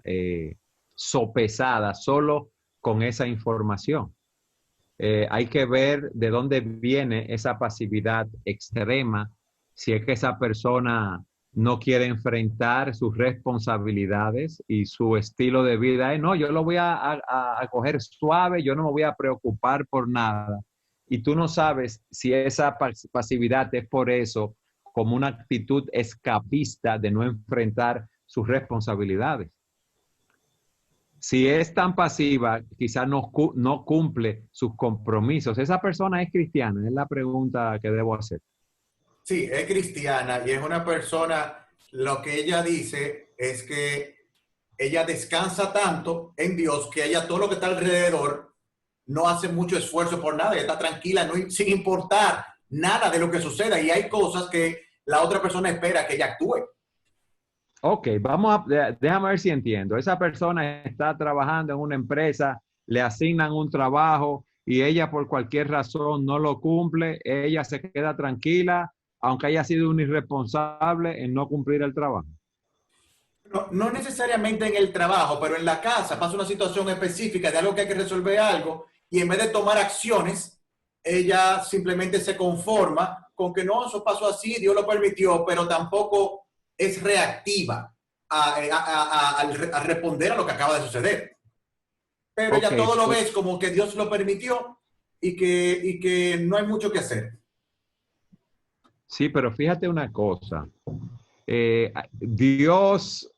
sopesada solo con esa información. Hay que ver de dónde viene esa pasividad extrema, si es que esa persona no quiere enfrentar sus responsabilidades y su estilo de vida. No, yo lo voy a coger suave, yo no me voy a preocupar por nada. Y tú no sabes si esa pasividad es por eso, como una actitud escapista de no enfrentar sus responsabilidades. Si es tan pasiva, quizás no cumple sus compromisos. ¿Esa persona es cristiana? Es la pregunta que debo hacer. Sí, es cristiana y es una persona, lo que ella dice es que ella descansa tanto en Dios que ella todo lo que está alrededor no hace mucho esfuerzo por nada, ella está tranquila, sin importar nada de lo que suceda. Y hay cosas que la otra persona espera que ella actúe. Ok, déjame ver si entiendo. Esa persona está trabajando en una empresa, le asignan un trabajo y ella por cualquier razón no lo cumple, ella se queda tranquila, aunque haya sido un irresponsable en no cumplir el trabajo. No, no necesariamente en el trabajo, pero en la casa pasa una situación específica de algo que hay que resolver algo y en vez de tomar acciones, ella simplemente se conforma con que no, eso pasó así, Dios lo permitió, pero tampoco es reactiva a responder a lo que acaba de suceder. Pero Ok, ella todo lo pues ves como que Dios lo permitió y que no hay mucho que hacer. sí, pero fíjate una cosa. Dios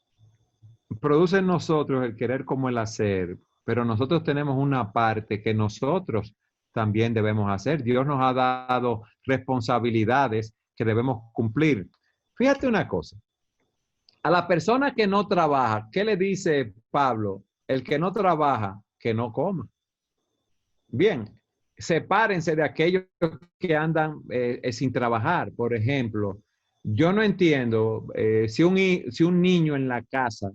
produce en nosotros el querer como el hacer, pero nosotros tenemos una parte que nosotros también debemos hacer. Dios nos ha dado responsabilidades que debemos cumplir. Fíjate una cosa, a la persona que no trabaja, ¿qué le dice Pablo? El que no trabaja, que no coma. Bien, sepárense de aquellos que andan sin trabajar. Por ejemplo, yo no entiendo si un niño en la casa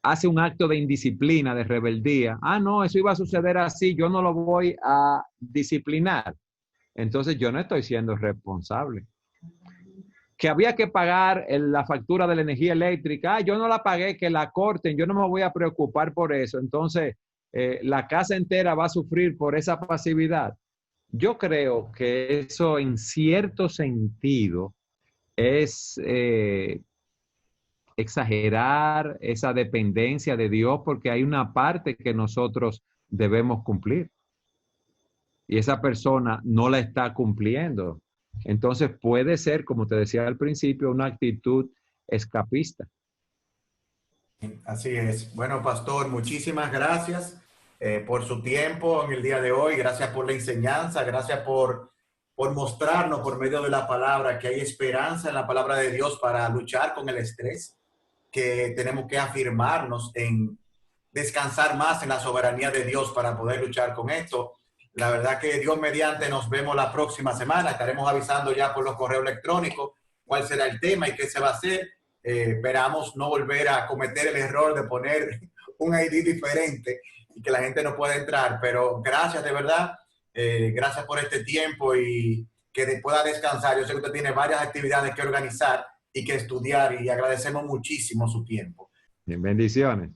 hace un acto de indisciplina, de rebeldía. Ah, no, eso iba a suceder así, yo no lo voy a disciplinar. Entonces yo no estoy siendo responsable. Que había que pagar la factura de la energía eléctrica, ah, yo no la pagué, que la corten, yo no me voy a preocupar por eso. Entonces, la casa entera va a sufrir por esa pasividad. Yo creo que eso en cierto sentido es exagerar esa dependencia de Dios porque hay una parte que nosotros debemos cumplir y esa persona no la está cumpliendo. Entonces puede ser, como te decía al principio, una actitud escapista. Así es. Bueno, pastor, muchísimas gracias por su tiempo en el día de hoy. Gracias por la enseñanza. Gracias por mostrarnos por medio de la palabra que hay esperanza en la palabra de Dios para luchar con el estrés, que tenemos que afirmarnos en descansar más en la soberanía de Dios para poder luchar con esto. La verdad que Dios mediante nos vemos la próxima semana. Estaremos avisando ya por los correos electrónicos cuál será el tema y qué se va a hacer. Esperamos no volver a cometer el error de poner un ID diferente y que la gente no pueda entrar, pero gracias de verdad, gracias por este tiempo y que pueda descansar. Yo sé que usted tiene varias actividades que organizar y que estudiar y agradecemos muchísimo su tiempo. Bendiciones.